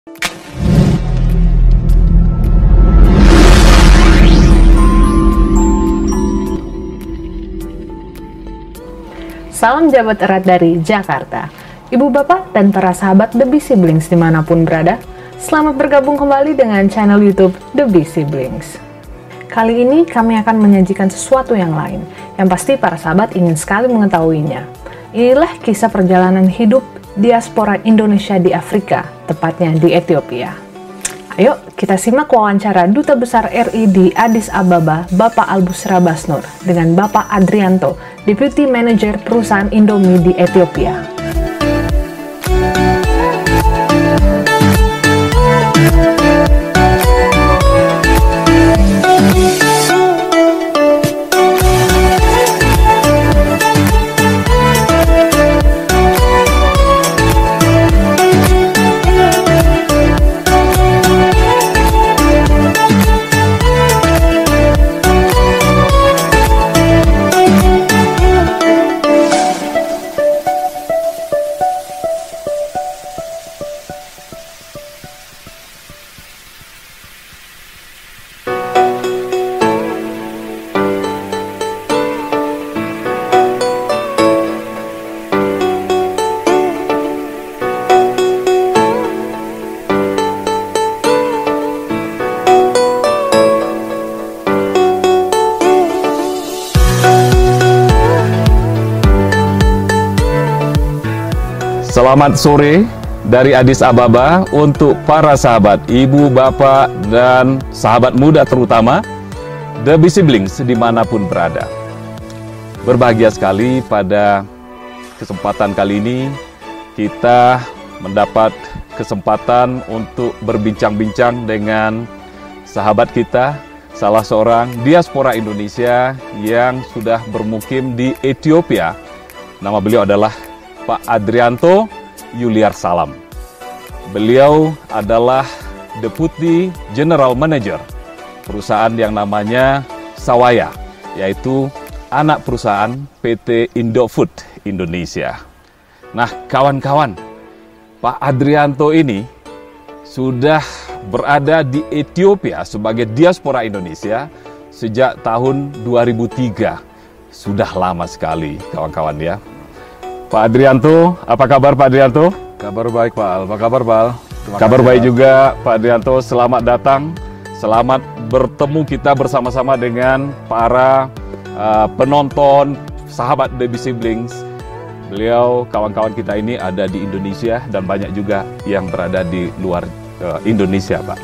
Salam jabat erat dari Jakarta. Ibu bapak dan para sahabat The Bee Siblings dimanapun berada, selamat bergabung kembali dengan channel YouTube The Bee Siblings. Kali ini kami akan menyajikan sesuatu yang lain, yang pasti para sahabat ingin sekali mengetahuinya. Inilah kisah perjalanan hidup diaspora Indonesia di Afrika, tepatnya di Ethiopia. Ayo kita simak wawancara Duta Besar RI di Addis Ababa, Bapak Albusra Basnur, dengan Bapak Adrianto, Deputy Manager perusahaan Indomie di Ethiopia. Selamat sore dari Addis Ababa untuk para sahabat, ibu, bapak, dan sahabat muda terutama The Bee Siblings dimanapun berada. Berbahagia sekali pada kesempatan kali ini kita mendapat kesempatan untuk berbincang-bincang dengan sahabat kita, salah seorang diaspora Indonesia yang sudah bermukim di Ethiopia. Nama beliau adalah Pak Adrianto Yuliar Salam. Beliau adalah Deputy General Manager perusahaan yang namanya Sawaya, yaitu anak perusahaan PT Indofood Indonesia. Nah, kawan-kawan, Pak Adrianto ini sudah berada di Ethiopia sebagai diaspora Indonesia sejak tahun 2003. Sudah lama sekali, kawan-kawan ya. Pak Adrianto, apa kabar Pak Adrianto? Kabar baik Pak Al, apa kabar Pak Al? Kabar baik juga Pak Adrianto, selamat datang. Selamat bertemu kita bersama-sama dengan para penonton, sahabat The Bee Siblings. Beliau, kawan-kawan kita ini ada di Indonesia dan banyak juga yang berada di luar Indonesia Pak.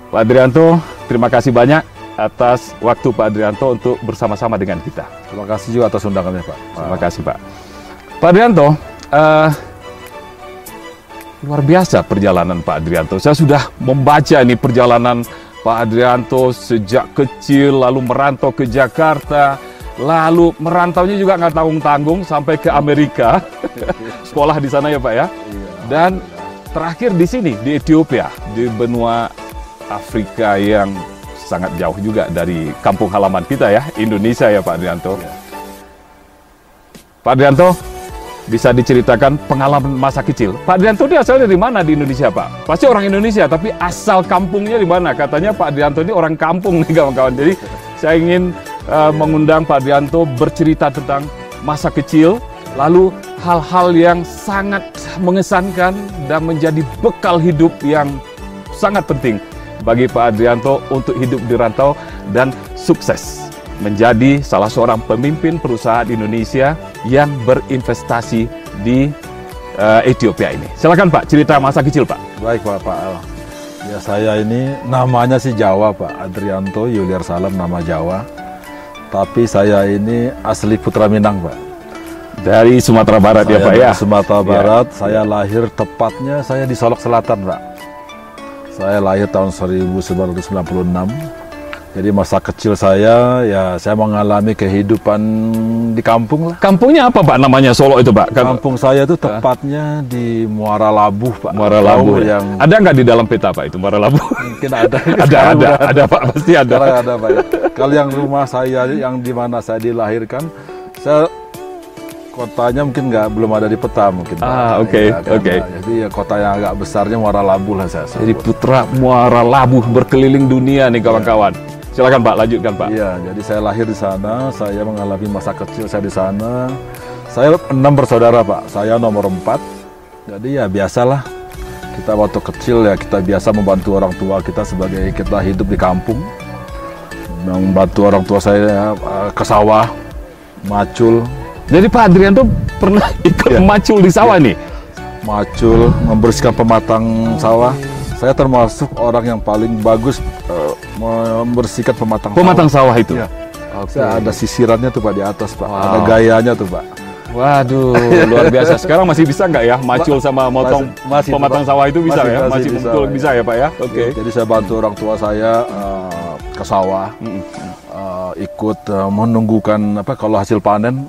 Pak Adrianto, terima kasih banyak atas waktu Pak Adrianto untuk bersama-sama dengan kita. Terima kasih juga atas undangannya Pak. Terima kasih Pak. Pak Adrianto, luar biasa perjalanan Pak Adrianto. Saya sudah membaca ini perjalanan Pak Adrianto sejak kecil, lalu merantau ke Jakarta, lalu merantaunya juga nggak tanggung-tanggung sampai ke Amerika, sekolah di sana ya Pak ya. Dan terakhir di sini, di Ethiopia, di benua Afrika yang sangat jauh juga dari kampung halaman kita ya, Indonesia ya Pak Adrianto. Pak Adrianto, bisa diceritakan pengalaman masa kecil. Pak Adrianto ini asalnya dari mana di Indonesia, Pak? Pasti orang Indonesia, tapi asal kampungnya di mana? Katanya Pak Adrianto ini orang kampung nih, kawan-kawan. Jadi saya ingin mengundang Pak Adrianto bercerita tentang masa kecil, lalu hal-hal yang sangat mengesankan dan menjadi bekal hidup yang sangat penting bagi Pak Adrianto untuk hidup di rantau dan sukses menjadi salah seorang pemimpin perusahaan Indonesia yang berinvestasi di Ethiopia ini. Silakan Pak, cerita masa kecil Pak. Baik Pak Al. Ya saya ini namanya sih Jawa Pak, Adrianto Yuliar Salam, nama Jawa. Tapi saya ini asli Putra Minang Pak. Dari Sumatera Barat ya Pak ya? Sumatera Barat, saya lahir tepatnya saya di Solok Selatan Pak. Saya lahir tahun 1996. Jadi masa kecil saya, ya saya mengalami kehidupan di kampung lah. Kampungnya apa Pak namanya Solok itu Pak? Kampung saya itu tepatnya di Muara Labuh Pak. Muara Labuh yang ada nggak di dalam peta Pak itu Muara Labuh? Mungkin ada. ada Pak, pasti ada. Ada Pak. Ya. Kalau yang rumah saya yang di mana saya dilahirkan, saya Kotanya mungkin belum ada di peta mungkin. Oke. Jadi ya kota yang agak besarnya Muara Labu lah saya sebut. Jadi putra Muara Labu berkeliling dunia nih kawan-kawan. Silakan Pak, lanjutkan Pak. Iya, jadi saya lahir di sana, saya mengalami masa kecil saya di sana. Saya 6 bersaudara Pak, saya nomor 4. Jadi ya biasalah, kita waktu kecil ya kita biasa membantu orang tua kita sebagai kita hidup di kampung. Membantu orang tua saya ke sawah, macul. Jadi Pak Adrianto pernah ikut macul di sawah nih? Macul, membersihkan pematang sawah. Saya termasuk orang yang paling bagus membersihkan pematang sawah itu? Ya. Ada sisirannya tuh Pak di atas Pak, ada gayanya tuh Pak. Waduh, luar biasa. Sekarang masih bisa nggak ya macul sama motong masih, pematang sawah itu bisa ya? Masih mukul bisa ya Pak ya? Oke. Jadi saya bantu orang tua saya ke sawah, ikut menunggukan kalau hasil panen.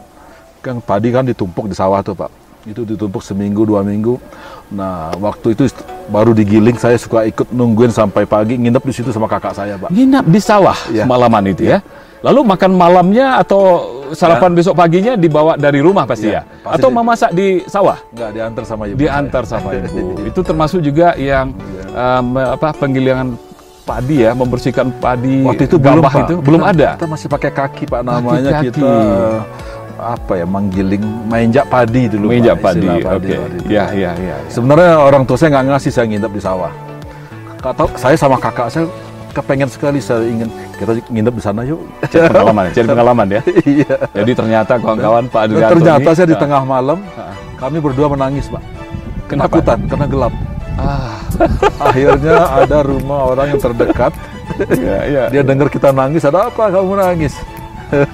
Kan padi kan ditumpuk di sawah tuh Pak, itu ditumpuk seminggu 2 minggu. Nah waktu itu baru digiling, saya suka ikut nungguin sampai pagi, nginep di situ sama kakak saya Pak. Nginep di sawah malaman itu ya? Lalu makan malamnya atau sarapan besok paginya dibawa dari rumah pasti ya? Pasti atau memasak di sawah? Enggak, diantar sama ibu. Diantar sama ibu. Itu termasuk juga yang penggilingan padi ya, membersihkan padi. Waktu itu belum ada. Kita masih pakai kaki Pak namanya. Kita menggiling, menginjak padi dulu. Menginjak padi, oke. Ya. Sebenarnya orang tua saya nggak ngasih saya nginep di sawah. Saya sama kakak saya kepengen sekali, saya ingin kita nginep di sana yuk. Cari pengalaman ya. Iya. Jadi ternyata kawan-kawan Pak Adrianto ternyata saya di tengah malam, kami berdua menangis Pak. Ketakutan karena gelap. Akhirnya ada rumah orang yang terdekat. Dia dengar kita nangis, ada apa kamu nangis?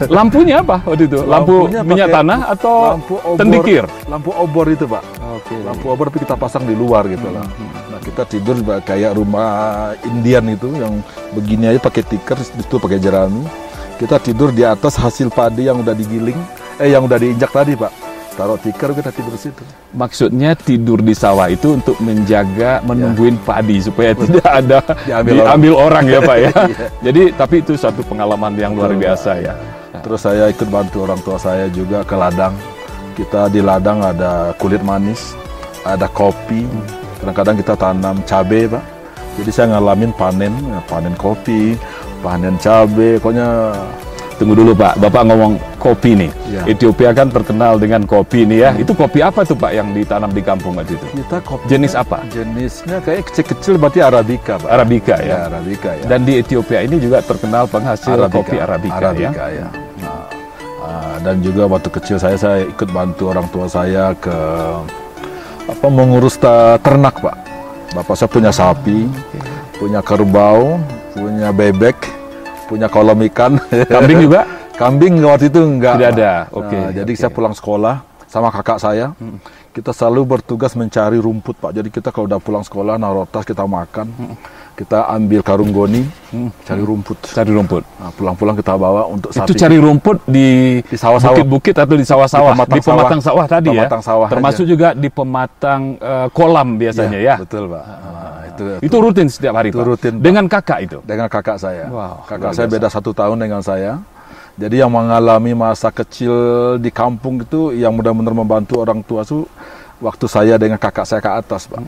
Lampunya apa waktu itu? Lampu minyak tanah atau lampu obor, tendikir? Lampu obor itu Pak. Lampu obor tapi kita pasang di luar gitu lah. Nah kita tidur kayak rumah Indian itu yang begini aja pakai tikar, itu pakai jerami. Kita tidur di atas hasil padi yang udah digiling, yang udah diinjak tadi Pak. Taruh tikar, kita tidur di situ. Maksudnya tidur di sawah itu untuk menjaga, menungguin padi supaya tidak ada diambil orang ya Pak ya. Jadi tapi itu satu pengalaman yang luar biasa ya. Terus saya ikut bantu orang tua saya juga ke ladang. Kita di ladang ada kulit manis, ada kopi. Kadang-kadang kita tanam cabai Pak. Jadi saya ngalamin panen kopi, panen cabai, pokoknya. Tunggu dulu Pak, Bapak ngomong kopi nih. Ethiopia kan terkenal dengan kopi nih ya. Itu kopi apa tuh Pak yang ditanam di kampung waktu itu? Kita kopi jenis apa? Jenisnya kayak kecil-kecil berarti Arabica Pak. Arabica ya? Arabica ya. Dan di Ethiopia ini juga terkenal penghasil kopi Arabica ya? Dan juga waktu kecil saya ikut bantu orang tua saya ke mengurus ternak Pak. Bapak saya punya sapi, punya kerbau, punya bebek, punya kolam ikan. Kambing juga? Kambing waktu itu enggak. Tidak ada. Jadi saya pulang sekolah sama kakak saya. Kita selalu bertugas mencari rumput Pak. Jadi kita kalau udah pulang sekolah naruh tas, kita makan. Kita ambil karung goni, cari rumput. Nah, pulang-pulang kita bawa untuk sapi. Itu cari rumput di sawah-sawah, bukit-bukit atau di sawah-sawah? Di pematang sawah tadi ya? Sawah termasuk aja. Juga di pematang kolam biasanya ya? Betul Pak. Itu rutin setiap hari itu Pak? Rutin, dengan kakak itu? Dengan kakak saya. Wow, kakak saya beda 1 tahun dengan saya. Jadi yang mengalami masa kecil di kampung itu, yang benar-benar membantu orang tua itu waktu saya dengan kakak saya ke atas Pak.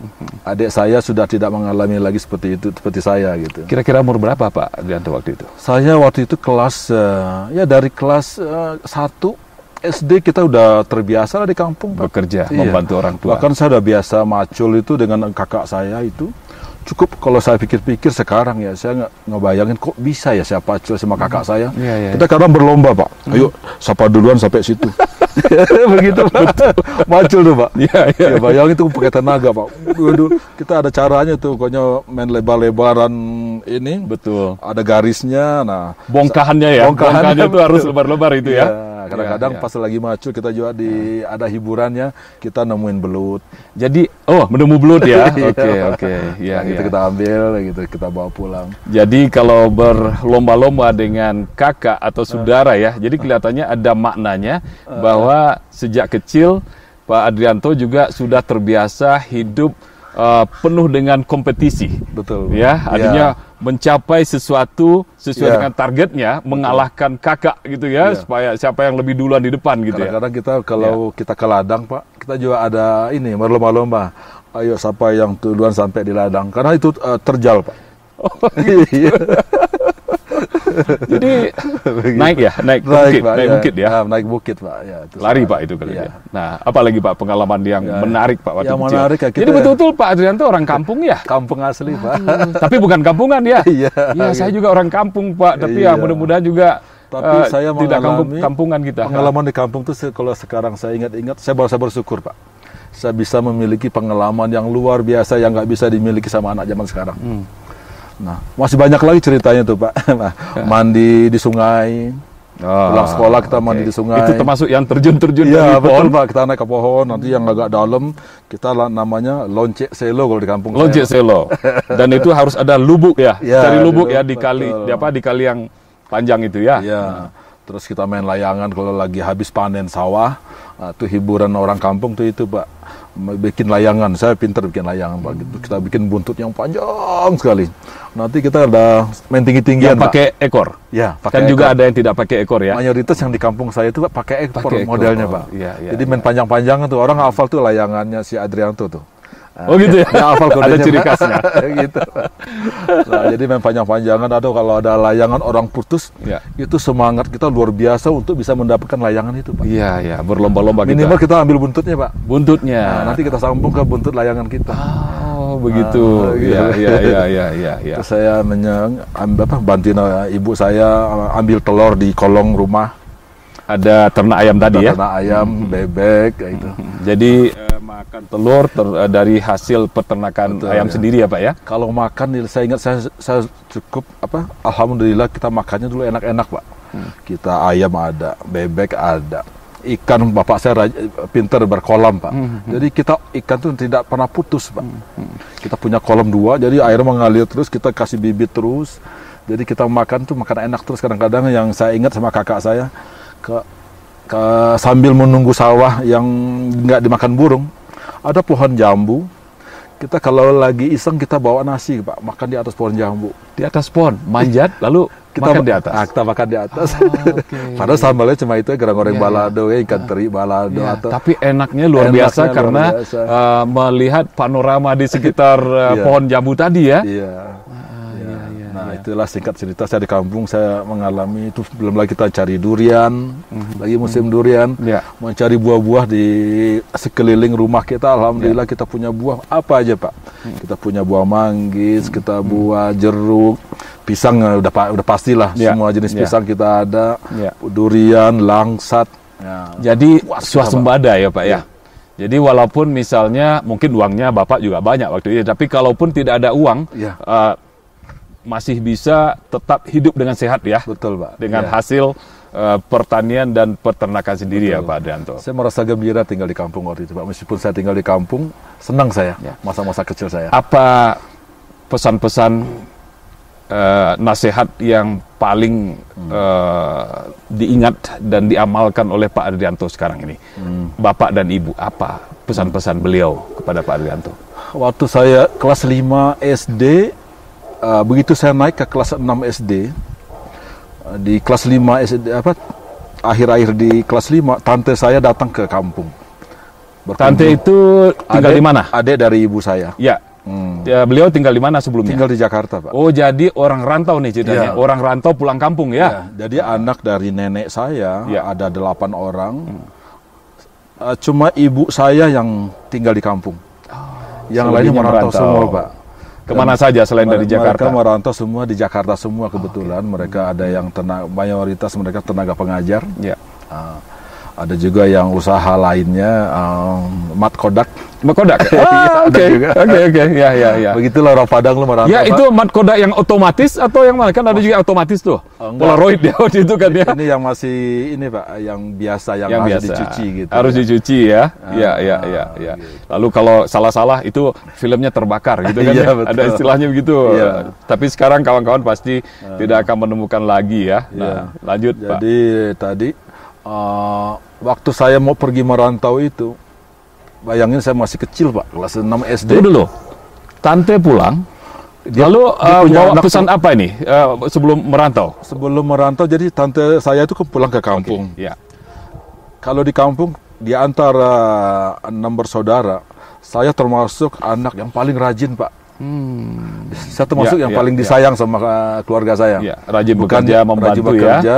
Adik saya sudah tidak mengalami lagi seperti itu, seperti saya gitu. Kira-kira umur berapa Pak Adrianto waktu itu? Saya waktu itu kelas dari kelas 1 SD kita udah terbiasa lah di kampung Pak. Bekerja, membantu orang tua. Bahkan saya udah biasa macul itu dengan kakak saya itu. Cukup kalau saya pikir-pikir sekarang ya, saya nggak ngebayangin kok bisa ya saya pacul sama kakak saya. Kita kadang berlomba Pak. Ayo, siapa duluan sampai situ. Begitu Pak. Macul tuh Pak. Ya, bayangin tuh pakai tenaga Pak. Kita ada caranya tuh, pokoknya main lebar-lebaran ini. Betul. Ada garisnya. Nah, bongkahannya ya. Bongkahannya itu harus lebar-lebar itu ya. Kadang-kadang pas lagi macul kita juga ada hiburannya, kita nemuin belut. Jadi menemu belut ya. Oke. Ya, kita ambil gitu, kita bawa pulang. Jadi kalau berlomba-lomba dengan kakak atau saudara ya, jadi kelihatannya ada maknanya bahwa sejak kecil Pak Adrianto juga sudah terbiasa hidup penuh dengan kompetisi. Betul. Ya, artinya mencapai sesuatu sesuai dengan targetnya, mengalahkan kakak gitu ya, supaya siapa yang lebih duluan di depan gitu ya. Kadang-kadang kita kalau kita ke ladang, Pak, kita juga ada ini berlomba-lomba. Ayo siapa yang duluan sampai di ladang, karena itu terjal, Pak. Iya. Jadi naik bukit, Pak, naik bukit ya. Naik bukit, Pak. Ya, itu Lari Pak itu kali ya. Nah, apalagi Pak pengalaman yang menarik Pak waktu yang kecil. menarik ya, Jadi betul-betul Pak Adrianto orang kampung ya? Kampung asli, Pak. Tapi bukan kampungan ya? Iya. Iya, saya juga orang kampung Pak, tapi ya mudah-mudahan juga tapi saya tidak mengalami kampungan kita. Pengalaman di kampung itu kalau sekarang saya ingat-ingat, saya bersyukur, Pak. Saya bisa memiliki pengalaman yang luar biasa yang nggak bisa dimiliki sama anak zaman sekarang. Nah, masih banyak lagi ceritanya tuh, Pak. Nah, mandi di sungai. Pulang sekolah kita mandi di sungai. Itu termasuk yang terjun-terjun Iya, dari pohon? betul, Pak. Kita naik ke pohon, nanti yang agak dalam, kita namanya loncek selo kalau di kampung Loncek saya. selo. Dan itu harus ada lubuk ya? Ya, Cari lubuk dulu, ya di kali, di kali yang panjang itu ya? Iya. Terus kita main layangan kalau lagi habis panen sawah. Itu hiburan orang kampung tuh itu, Pak. Bikin layangan, saya pinter bikin layangan, Pak. Gitu. Kita bikin buntut yang panjang sekali. Nanti kita ada main tinggi-tinggian, Yang pakai ekor? Ya, Kan pakai juga ekor. ada yang tidak pakai ekor ya? Mayoritas yang di kampung saya itu, Pak, pakai ekor Pakai ekor. modelnya, Pak. Iya, iya, Jadi main panjang-panjangan tuh, orang hafal tuh layangannya si Adrianto tuh. Oh gitu ya? Dia hafal kodenya, Ada ciri Pak. khasnya. Gitu. Nah, jadi main panjang-panjangan, atau kalau ada layangan orang putus, Ya. itu semangat kita luar biasa untuk bisa mendapatkan layangan itu, Pak. Iya, iya, berlomba-lomba Minimal kita. kita ambil buntutnya, Pak. Buntutnya. Nah, nanti kita sambung ke buntut layangan kita. Oh, begitu. Iya, iya, iya, iya, iya. Terus saya bantuin ibu saya ambil telur di kolong rumah. Ada ternak ayam tadi ya? Ternak ayam, bebek, kayak gitu. Jadi makan telur dari hasil peternakan Betul, ayam ya. sendiri ya Pak ya? Kalau makan, saya ingat saya cukup alhamdulillah kita makannya dulu enak-enak, Pak. Kita ayam ada, bebek ada, ikan bapak saya pinter berkolam, Pak. Jadi kita ikan tuh tidak pernah putus, Pak. Kita punya kolam 2, jadi air mengalir terus, kita kasih bibit terus. Jadi kita makan tuh makan enak terus. Kadang-kadang yang saya ingat sama kakak saya sambil menunggu sawah yang nggak dimakan burung, ada pohon jambu. Kita kalau lagi iseng kita bawa nasi, Pak, makan di atas pohon jambu. Di atas pohon, manjat, lalu Kita makan di atas? Kita makan di atas. Okay. Padahal sambalnya cuma itu, goreng-goreng Iya, balado, ikan teri balado. Ya, atau tapi enaknya luar Enaknya biasa luar karena biasa. melihat panorama di sekitar Iya. pohon jambu tadi ya. Iya. Nah, itulah singkat cerita saya di kampung, saya mengalami itu. Belum lagi kita cari durian, lagi musim durian, Ya. mencari buah-buah di sekeliling rumah kita. Alhamdulillah kita punya buah apa aja, Pak. Kita punya buah manggis, kita buah jeruk, pisang udah pastilah, Ya. semua jenis Ya. pisang kita ada, Ya. durian, langsat. Ya. Jadi Puas kita, swasembada ya Pak ya. Jadi walaupun misalnya mungkin uangnya Bapak juga banyak waktu itu, tapi kalaupun tidak ada uang, Ya. masih bisa tetap hidup dengan sehat ya. Betul, Pak. Dengan Ya. hasil pertanian dan peternakan sendiri ya Betul. Pak Adrianto. Saya merasa gembira tinggal di kampung waktu itu, Pak. Meskipun saya tinggal di kampung, senang saya Ya. masa-masa kecil saya. Apa pesan-pesan nasihat yang paling diingat dan diamalkan oleh Pak Adrianto sekarang ini? Bapak dan Ibu, apa pesan-pesan beliau kepada Pak Adrianto? Waktu saya kelas 5 SD, begitu saya naik ke kelas 6 SD, di kelas 5 SD, akhir-akhir di kelas 5, tante saya datang ke kampung. Tante itu tinggal di mana? Adik dari ibu saya. Ya. Ya, beliau tinggal di mana sebelumnya? Tinggal di Jakarta, Pak. Oh, jadi orang rantau nih ceritanya. Iya. Orang rantau pulang kampung ya? Ya, jadi anak dari nenek saya, Ya. ada 8 orang. Cuma ibu saya yang tinggal di kampung. Yang lainnya selebihnya merantau merantau. semua, Pak. Kemana saja selain dari Jakarta? Mereka merantau semua di Jakarta semua kebetulan. Mereka ada yang mayoritas mereka tenaga pengajar. Ya. Ada juga yang usaha lainnya, mat kodak. Mat Kodak. Ada Oke. juga. Oke. Ya. Begitulah orang Padang lu merantau. Ya, Pak. itu mat Kodak yang otomatis atau yang mana? Kan ada juga yang otomatis tuh. Enggak. Polaroid ya waktu itu kan ya. Ini yang masih ini, Pak, yang biasa, yang Yang harus biasa. dicuci gitu. Harus dicuci ya. Iya. gitu. Lalu kalau salah-salah itu filmnya terbakar gitu kan Iya, ya. betul. Ada istilahnya begitu. Iya. Tapi sekarang kawan-kawan pasti tidak akan menemukan lagi ya. Nah, lanjut Pak. Jadi tadi waktu saya mau pergi merantau itu, bayangin saya masih kecil, Pak, kelas 6 SD. Tunggu dulu. Tante pulang. Lalu punya bawa anak pesan apa ini sebelum merantau? Sebelum merantau, jadi tante saya itu pulang ke kampung. Ya. Kalau di kampung, di antara 6 bersaudara, saya termasuk anak yang paling rajin, Pak. Saya termasuk yang paling disayang sama keluarga saya. Ya, rajin Bukan bekerja, membantu rajin bekerja,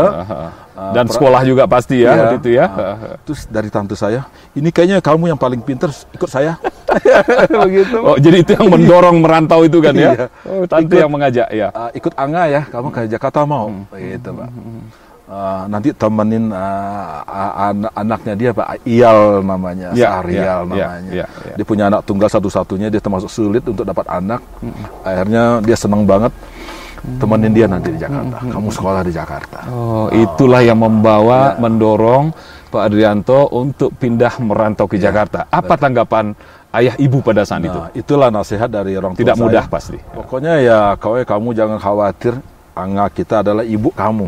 dan sekolah juga pasti ya, waktu itu ya. Terus dari tante saya, ini kayaknya kamu yang paling pinter, ikut saya. Begitu. Oh, jadi itu yang mendorong merantau itu kan ya? Iya. Oh, tante yang mengajak ya. Ikut Angga ya, kamu ke Jakarta mau? Begitu, Pak. Nanti temenin anaknya dia, Pak, Iyal namanya, Sahrial namanya. Dia punya anak tunggal satu-satunya, dia termasuk sulit untuk dapat anak. Akhirnya dia senang banget, temenin dia nanti di Jakarta. Kamu sekolah di Jakarta. Oh, itulah yang membawa, mendorong Pak Adrianto untuk pindah merantau ke Jakarta. Apa tanggapan ayah ibu pada saat itu? Itulah nasihat dari orang tua. Tidak saya. mudah pasti. Pokoknya ya, kamu jangan khawatir. Angga kita adalah ibu kamu.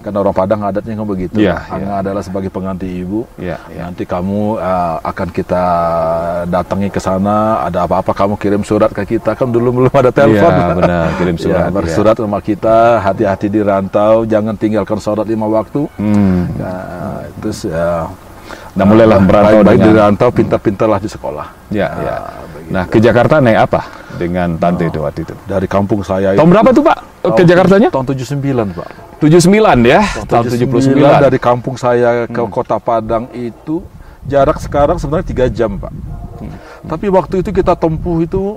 Karena orang Padang adatnya kan begitu. Angga adalah sebagai pengganti ibu. Nanti kamu akan kita datangi ke sana. Ada apa-apa kamu kirim surat ke kita. Kan dulu belum ada telepon. Iya, benar. Kirim surat. Bersurat sama kita. Hati-hati di rantau. Jangan tinggalkan sholat 5 waktu. Terus Nah, mulailah merantau baik di rantau, pintar-pintarlah di sekolah. Nah, ke Jakarta naik apa dengan tante itu waktu itu? Dari kampung saya. Tahun berapa tuh, Pak? Ke Jakartanya? Tahun 79, Pak. 79 ya? Tahun 79. Dari kampung saya ke kota Padang itu jarak sekarang sebenarnya 3 jam, Pak. Tapi waktu itu kita tempuh itu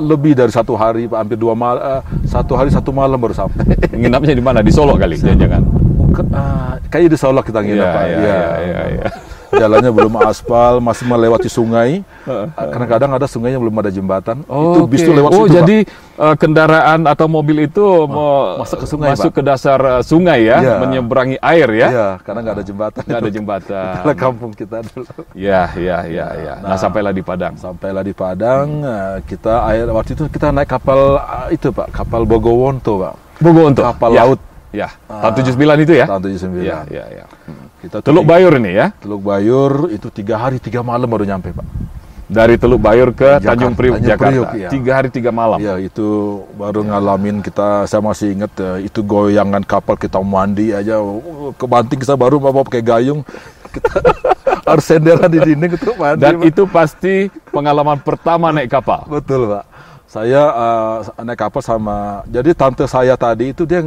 lebih dari 1 hari, Pak. Hampir 2 malam, 1 hari 1 malam baru sampai. Nginapnya di mana? Di Solo kali, jangan-jangan? Kayaknya di Solo kita nginep, Pak. Jalannya belum aspal, masih melewati sungai. Kadang-kadang ada sungai yang belum ada jembatan. Itu bis itu lewat situ, jadi kendaraan atau mobil itu masuk ke sungai, masuk Pak. ke dasar sungai ya, menyeberangi air ya? Iya, karena nggak ada jembatan. Nggak ada jembatan. Itulah kampung kita dulu. Iya. Nah, sampailah di Padang. Kita waktu itu kita naik kapal itu, Pak, kapal Bogowonto, Pak. Bogowonto. Kapal laut. Ya, tahun 79 itu ya? Tahun 79. Iya. Kita Teluk Bayur ini ya? Teluk Bayur itu 3 hari 3 malam baru nyampe, Pak. Dari Teluk Bayur ke Tanjung Priuk, Jakarta. Priuk, iya. 3 hari 3 malam. Iya, itu baru ngalamin kita. Saya masih ingat itu goyangan kapal, kita mandi aja kebanting, kita baru mau pakai gayung. Kita harus senderan di dinding untuk mandi. Dan Pak, itu pasti pengalaman pertama naik kapal. Betul, Pak. Saya naik kapal sama. Jadi tante saya tadi itu dia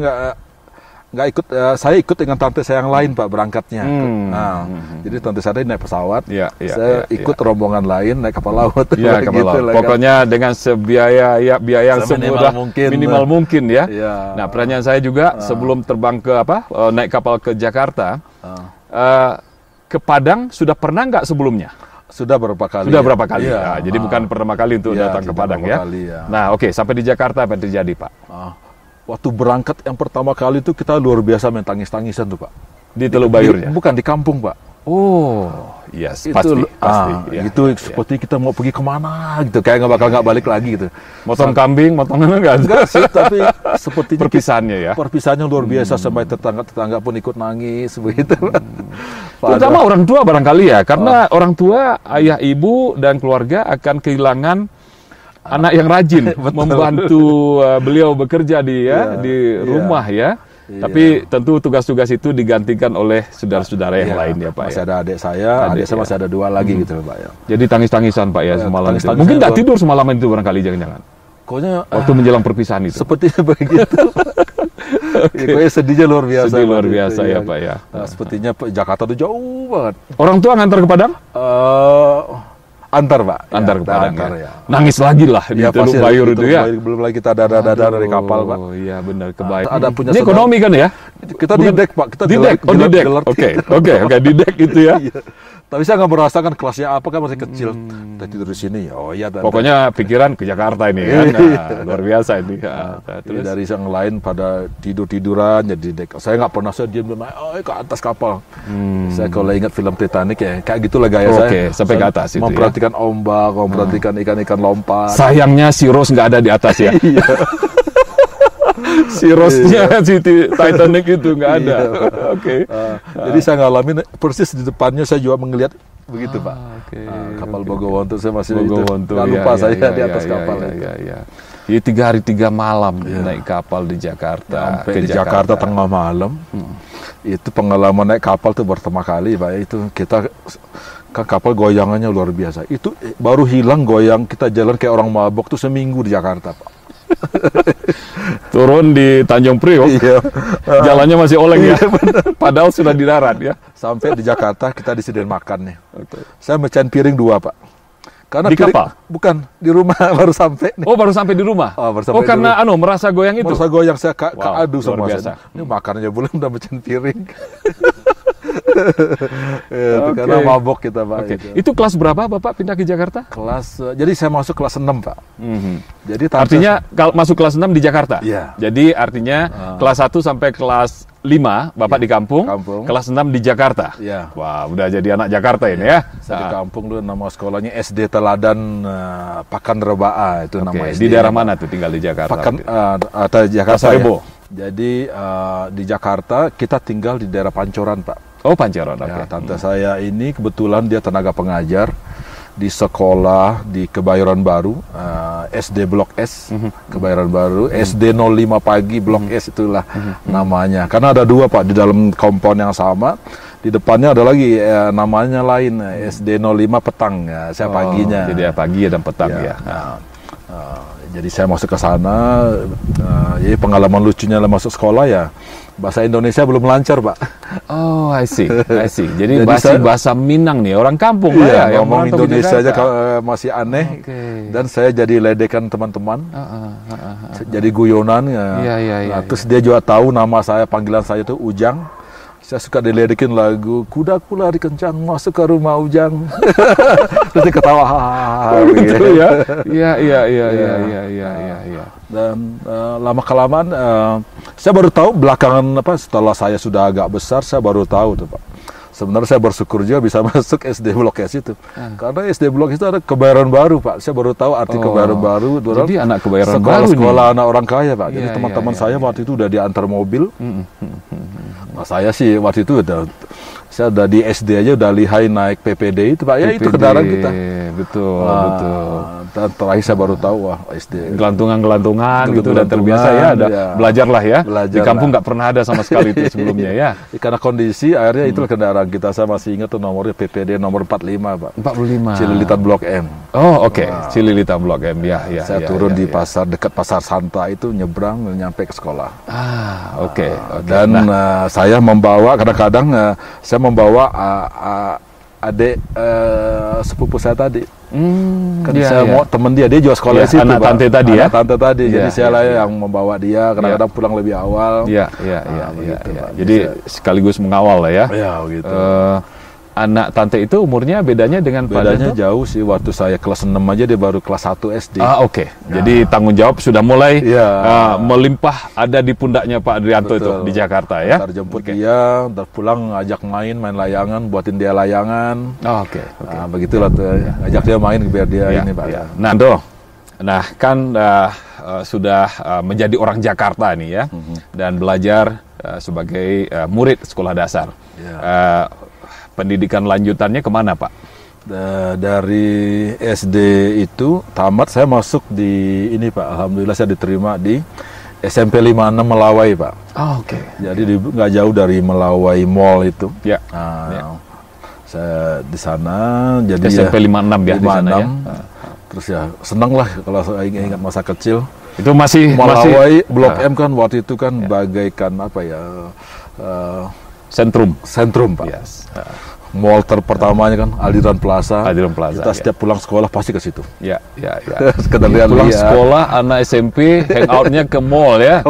nggak ikut, saya ikut dengan tante saya yang lain, Pak, berangkatnya. Jadi tante saya naik pesawat, saya ikut rombongan lain naik kapal laut. Iya, kapal laut. Pokoknya dengan biaya yang minimal mungkin ya. Nah, pertanyaan saya juga sebelum terbang ke naik kapal ke Jakarta, ke Padang sudah pernah nggak sebelumnya? Sudah berapa kali. Sudah berapa kali. Nah, jadi bukan pertama kali untuk datang ke Padang ya. Nah, oke, sampai di Jakarta apa yang terjadi, Pak? Waktu berangkat yang pertama kali itu kita luar biasa main tangis-tangisan tuh, Pak. Di Teluk Bayurnya? Bukan, di kampung, Pak. Oh, yes, pasti. Itu seperti kita mau pergi kemana gitu, kayak nggak balik lagi gitu. Motong kambing, motong enggak sih, tapi sepertinya perpisahannya ya. Perpisahannya luar biasa, sampai tetangga pun ikut nangis begitu. Terutama orang tua barangkali ya, karena orang tua, ayah, ibu dan keluarga akan kehilangan anak yang rajin membantu beliau bekerja di rumah ya. Tapi tentu tugas-tugas itu digantikan oleh saudara-saudara yang lain ya, Pak. Masih ada adik saya masih ada 2 lagi gitu, Pak ya. Jadi tangis-tangisan, Pak ya, semalam itu. Mungkin nggak tidur semalaman itu barangkali, jangan-jangan. Pokoknya waktu menjelang perpisahan itu. Sepertinya begitu. Pokoknya sedihnya luar biasa. Sedih luar biasa ya, Pak ya. Sepertinya Jakarta itu jauh banget. Orang tua ngantar ke Padang? Antar, Pak. Antar ke Padang ya. Nangis lagi lah di Teluk Bayur itu ya. Belum lagi kita dadar dari kapal, Pak. Oh iya, benar, kebayang. Ada punya ini ekonomi kan ya? Kita di deck, Pak. Kita di deck. Oh, di deck. Oke, di deck itu ya. Tapi saya nggak merasakan kelasnya apa, kan masih kecil. Kita tidur di sini. Oh iya. Pokoknya pikiran ke Jakarta ini kan. Luar biasa ini. Terus dari yang lain pada tiduran jadi deck. Saya nggak pernah, saya diam naik ke atas kapal. Saya kalau ingat film Titanic ya kayak gitulah gaya saya. Oke, sampai ke atas itu. Memperhatikan ombak, memperhatikan ikan-ikan lompat. Sayangnya si Rose nggak ada di atas ya. Si Rose-nya si Titanic itu nggak ada. Oke. Jadi saya ngalamin persis di depannya, saya juga melihat begitu, Pak. Oke. Kapal Bogowonto, saya masih Bogowonto, nggak lupa saya di atas kapal itu. Iya. Jadi 3 hari 3 malam naik kapal di Jakarta. Sampai di Jakarta tengah malam. Itu pengalaman naik kapal tuh pertama kali, Pak. Itu kita kan kapal goyangannya luar biasa. Itu baru hilang goyang, kita jalan kayak orang mabok tuh seminggu di Jakarta, Pak. Turun di Tanjung Priok, jalannya masih oleng ya. Padahal sudah di darat ya. Sampai di Jakarta kita disediain makan nih. Saya mecahin piring 2, Pak. Karena di kapal? Bukan, di rumah baru sampai nih. Oh, baru sampai di rumah? Karena merasa goyang itu? Merasa goyang, saya keadu semua. Biasa. Ini makanannya belum, udah mecahin piring. Karena mabok kita, Pak. Itu kelas berapa Bapak pindah ke Jakarta? Jadi saya masuk kelas 6, Pak. Jadi artinya kalau masuk kelas 6 di Jakarta? Iya. Jadi artinya kelas 1 sampai kelas 5 Bapak di kampung, kelas 6 di Jakarta? Iya. Wah, udah jadi anak Jakarta ini ya? Saya di kampung dulu, nama sekolahnya SD Teladan Pakan Rebaa, itu nama SD. Di daerah mana tuh tinggal di Jakarta? Atau Jakarta Pasar Rebo? Jadi di Jakarta kita tinggal di daerah Pancoran, Pak. Oh, Pancoran, ya, tante saya ini kebetulan dia tenaga pengajar di sekolah di Kebayoran Baru, SD Blok S, Kebayoran Baru, SD 05 Pagi Blok S itulah namanya. Karena ada 2, Pak, di dalam kompon yang sama. Di depannya ada lagi namanya lain, SD 05 Petang. Ya, saya paginya. Jadi pagi dan petang ya. Jadi saya masuk ke sana, jadi pengalaman lucunya lah masuk sekolah ya, bahasa Indonesia belum lancar, Pak. Oh, I see. Jadi bahasa Minang nih, orang kampung lah ya. Ngomong Indonesia aja masih aneh. Dan saya jadi ledekan teman-teman, jadi guyonan. Terus dia juga tahu nama saya, panggilan saya itu Ujang. Saya suka diledekin lagu Kudaku lari kencang masuk ke rumah Ujang. Terus dia ketawa. Gitu ya. Iya. Dan lama kelamaan saya baru tahu belakangan setelah saya sudah agak besar, saya baru tahu tuh, Pak. Sebenarnya saya bersyukur juga bisa masuk SD Blok S itu. Karena SD Blok itu ada Kebayoran Baru, Pak. Saya baru tahu arti Kebayoran Baru. Jadi anak Kebayoran Baru sekolah anak orang kaya, Pak. Jadi teman-teman saya waktu itu udah diantar mobil. Nah, saya sih waktu itu saya udah di SD aja udah lihai naik PPD itu, Pak. Ya itu kendaraan kita. Betul. Dan terakhir saya baru tahu, wah SD. Gelantungan gitu dan terbiasa ya. Belajar lah ya. Di kampung nggak pernah ada sama sekali itu sebelumnya ya. Karena kondisi akhirnya itulah kendaraan kita. Saya masih ingat tuh nomornya PPD nomor 45, Pak. 45. Cililitan Blok M. Oh, oke. Cililitan Blok M. Ya. Saya turun di pasar dekat Pasar Santa itu, nyebrang nyampe ke sekolah. Oke. Dan saya membawa kadang-kadang saya membawa adik sepupu saya tadi. Saya mau temen dia juga sekolah di situ, anak tante tadi ya. Tante tadi. Jadi saya yang membawa dia, kadang-kadang pulang lebih awal. Iya. Jadi sekaligus mengawal lah ya. Iya, begitu. Anak tante itu umurnya bedanya dengan bedanya jauh sih. Waktu saya kelas 6 aja dia baru kelas 1 SD. Oke. Jadi tanggung jawab sudah mulai melimpah ada di pundaknya Pak Adrianto. Betul. Itu di Jakarta ya. Ntar jemput dia, ntar pulang ajak main layangan, buatin dia layangan. Oke. Nah, begitulah tuh. Ajak dia main biar dia ini, Pak. Nah kan sudah menjadi orang Jakarta nih ya, dan belajar sebagai murid sekolah dasar. Pendidikan lanjutannya kemana, Pak? Dari SD itu tamat, saya masuk di ini, Pak. Alhamdulillah saya diterima di SMP 56 Melawai, Pak. Oke. Jadi nggak jauh dari Melawai Mall itu. Ya. Saya di sana. Jadi SMP 56 ya, 56. Di sana ya. Terus ya senang lah kalau saya ingat masa kecil. Itu masih Melawai Blok M kan waktu itu kan bagaikan apa ya? Sentrum, Pak. Yes. Mall pertamanya kan Aliran Plaza. Kita setiap pulang sekolah pasti ke situ. Ya. Sekedar pulang sekolah anak SMP hangoutnya ke mall ya.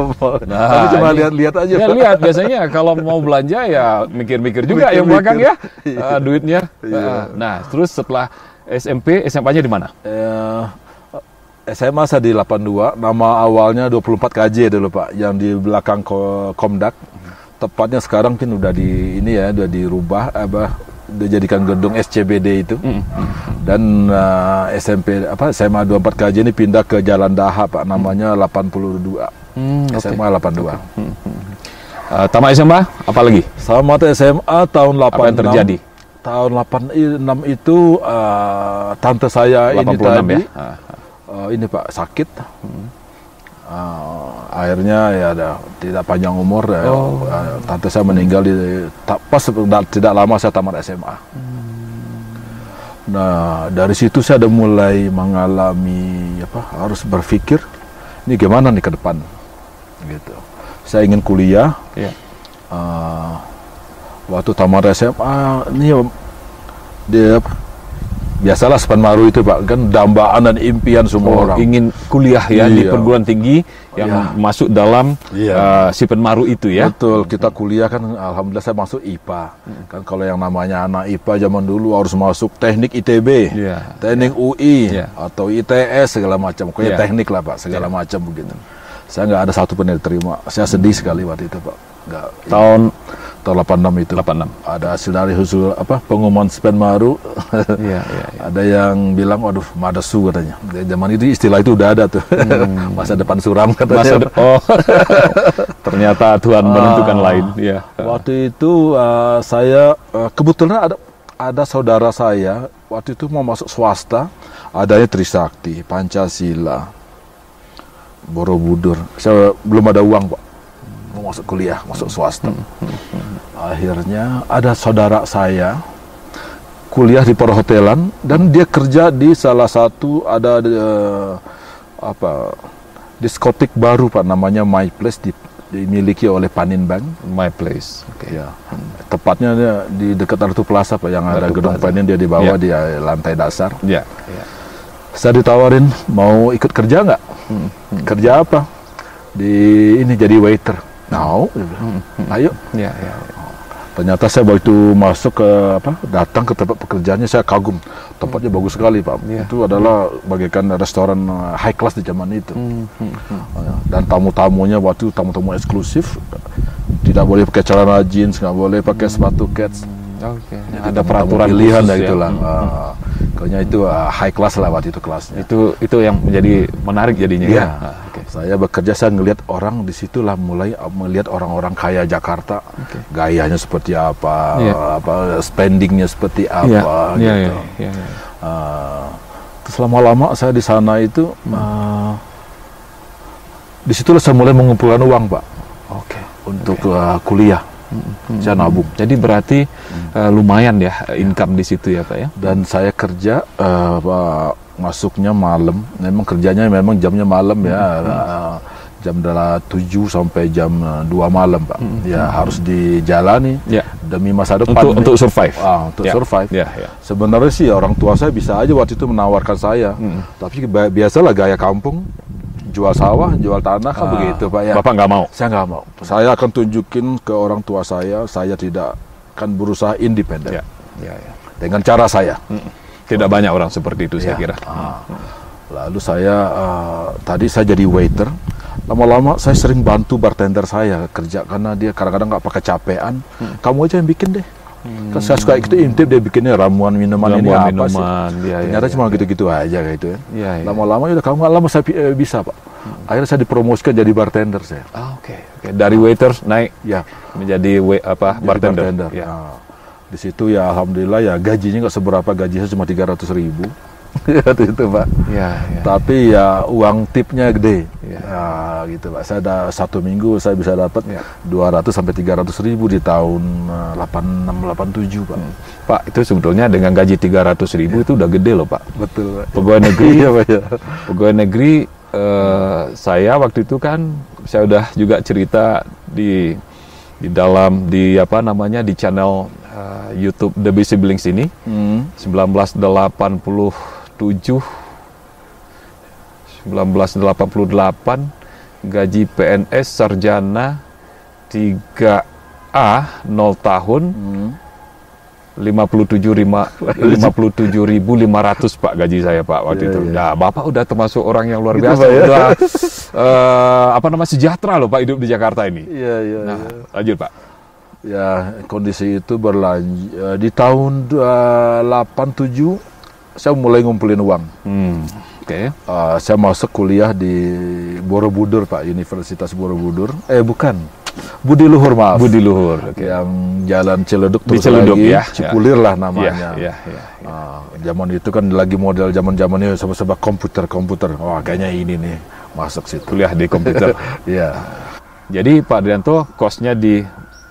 Nah, tapi cuma lihat-lihat aja. Ya, lihat biasanya kalau mau belanja ya mikir-mikir juga yang belakang ya. Duitnya. Nah, terus setelah SMP, SMA-nya di mana? SMA saya di 82. Nama awalnya 24 KJ dulu, Pak, yang di belakang Komdak. Tepatnya sekarang kan udah udah dirubah, dijadikan gedung SCBD itu. Dan SMA 24 KJ ini pindah ke Jalan Daha, Pak, namanya 82. SMA 82. Tamat SMA, apa lagi? Sama SMA tahun 86. Apa yang terjadi? Tahun 86 itu tante saya 86 ini tadi, ya? ini Pak sakit. Akhirnya ya tidak panjang umur, tante saya meninggal pas tidak lama saya tamat SMA. Nah dari situ saya udah mulai mengalami harus berpikir ini gimana nih ke depan, gitu. Saya ingin kuliah. Waktu tamat SMA ini dia biasalah Sepenmaru itu Pak, kan dambaan dan impian semua orang. Ingin kuliah ya di perguruan tinggi yang masuk dalam Sepenmaru itu ya. Betul, kita kuliah kan alhamdulillah saya masuk IPA. Kan kalau yang namanya anak IPA zaman dulu harus masuk teknik ITB, teknik UI atau ITS segala macam. Pokoknya teknik lah Pak, segala macam begitu. Saya nggak ada satu pun yang diterima. Saya sedih sekali waktu itu Pak. Nggak, tahun 86 itu. 86. Ada hasil dari pengumuman Sepenmaru. Ada yang bilang, waduh, Madasu katanya. Di zaman itu istilah itu udah ada tuh. Masa depan suram katanya. Ternyata Tuhan menentukan lain. Waktu itu saya kebetulan ada saudara saya waktu itu mau masuk swasta, adanya Trisakti, Pancasila, Borobudur. Saya belum ada uang Pak, mau masuk kuliah, masuk swasta. Akhirnya ada saudara saya kuliah di perhotelan dan dia kerja di salah satu diskotik baru Pak, namanya My Place, dimiliki oleh Panin Bank. My Place, tepatnya di dekat Ratu Plaza Pak, yang ada gedung Panin, dia di bawah di lantai dasar. Saya ditawarin mau ikut kerja nggak? Kerja apa? Ini jadi waiter. Ayo. Ternyata saya waktu masuk datang ke tempat pekerjaannya, saya kagum. Tempatnya bagus sekali Pak. Itu adalah bagaikan restoran high class di zaman itu. Dan tamu-tamunya waktu tamu-tamu eksklusif, tidak boleh pakai celana jeans, nggak boleh pakai sepatu kets. Ada peraturan pilihan ya, itulah. Kayaknya itu high class lah waktu itu kelasnya. Itu yang menjadi menarik jadinya. Saya bekerja, saya ngelihat orang di situlah mulai melihat orang-orang kaya Jakarta, gayanya seperti apa, spendingnya seperti apa, gitu. Terus lama-lama saya di sana itu, di situlah saya mulai mengumpulkan uang Pak, untuk kuliah. Saya nabung. Jadi berarti lumayan ya income di situ ya Pak ya. Dan saya kerja masuknya malam. Memang kerjanya memang jamnya malam ya. Jam 7 sampai jam 2 malam Pak. Harus dijalani demi masa depan. Untuk survive. Untuk survive. Sebenarnya sih orang tua saya bisa aja waktu itu menawarkan saya. Tapi biasalah gaya kampung. Jual sawah, jual tanah kan begitu Pak ya. Bapak nggak mau? Saya nggak mau. Saya akan tunjukin ke orang tua saya tidak akan berusaha independen. Dengan cara saya. Tidak banyak orang seperti itu saya kira. Lalu tadi saya jadi waiter. Lama-lama saya sering bantu bartender saya kerja, karena dia kadang-kadang nggak pakai capean. Kamu aja yang bikin deh. Kan saya suka intip dia bikinnya ramuan minuman ini apa sih? Ternyata cuma gitu-gitu aja kayak itu ya. Lama-lama udah kamu lama saya bisa Pak. Akhirnya saya dipromosikan jadi bartender saya. Dari waiter naik menjadi bartender. Di situ ya alhamdulillah ya gajinya nggak seberapa, gajinya cuma 300.000. Itu Pak. Tapi ya uang tipnya gede. Gitu Pak. Saya ada 1 minggu saya bisa dapat 200 sampai 300.000 di tahun 86 87 Pak. Pak, itu sebetulnya dengan gaji 300.000 itu udah gede loh Pak. Betul Pak. Pegawai negeri. Pegawai negeri saya waktu itu kan saya udah juga cerita di channel YouTube The Bee Siblings ini. 1988 gaji PNS sarjana 3A 0 tahun 57.500 Pak gaji saya Pak waktu itu. Nah, Bapak udah termasuk orang yang luar biasa, udah sejahtera loh Pak hidup di Jakarta ini. Lanjut Pak. Ya, kondisi itu berlanjut di tahun 87 saya mulai ngumpulin uang. Saya masuk kuliah di Borobudur, Pak, Universitas Borobudur. Bukan, Budi Luhur, maaf. Budi Luhur, yang Jalan Ciledug di terus Ciledug, lagi ya, Cipulir lah namanya. Ya. Zaman itu kan lagi model zaman-zamannya sama-sama komputer. Wah, kayaknya ini nih masuk situ. Kuliah di komputer. Iya. Jadi Pak Adrianto kosnya di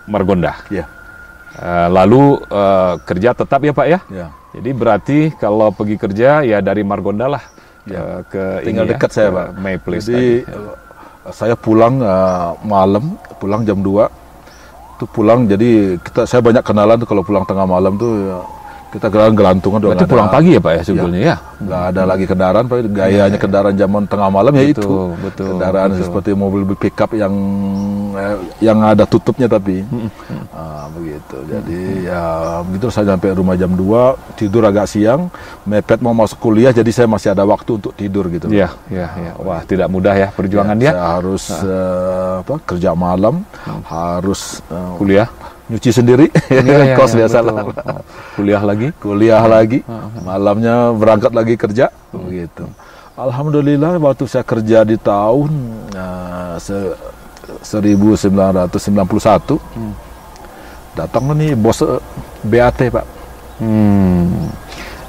Margonda. Iya. Lalu kerja tetap ya Pak ya? Iya. Jadi berarti kalau pergi kerja ya dari Margonda lah ke Tinggal ini dekat ya, saya, ke Pak. My Place Jadi saya pulang malam, pulang jam 2. Itu pulang, jadi saya banyak kenalan tuh kalau pulang tengah malam tuh ya, kita gelantungan. Berarti pulang pagi ya Pak ya sebetulnya ya? Nggak ada lagi kendaraan, Pak. Gayanya kendaraan zaman tengah malam ya itu. Betul. Kendaraan seperti mobil pickup yang ada tutupnya tapi. Begitu. Jadi ya begitu saya sampai rumah jam 2, tidur agak siang, mepet mau masuk kuliah, jadi saya masih ada waktu untuk tidur gitu. Iya. Wah, tidak mudah ya perjuangan dia. Saya harus kerja malam, harus Kuliah. nyuci sendiri, kos biasa lah. Kuliah lagi, malamnya berangkat lagi kerja, begitu. Alhamdulillah waktu saya kerja di tahun 1991, datang nih bos BAT, Pak.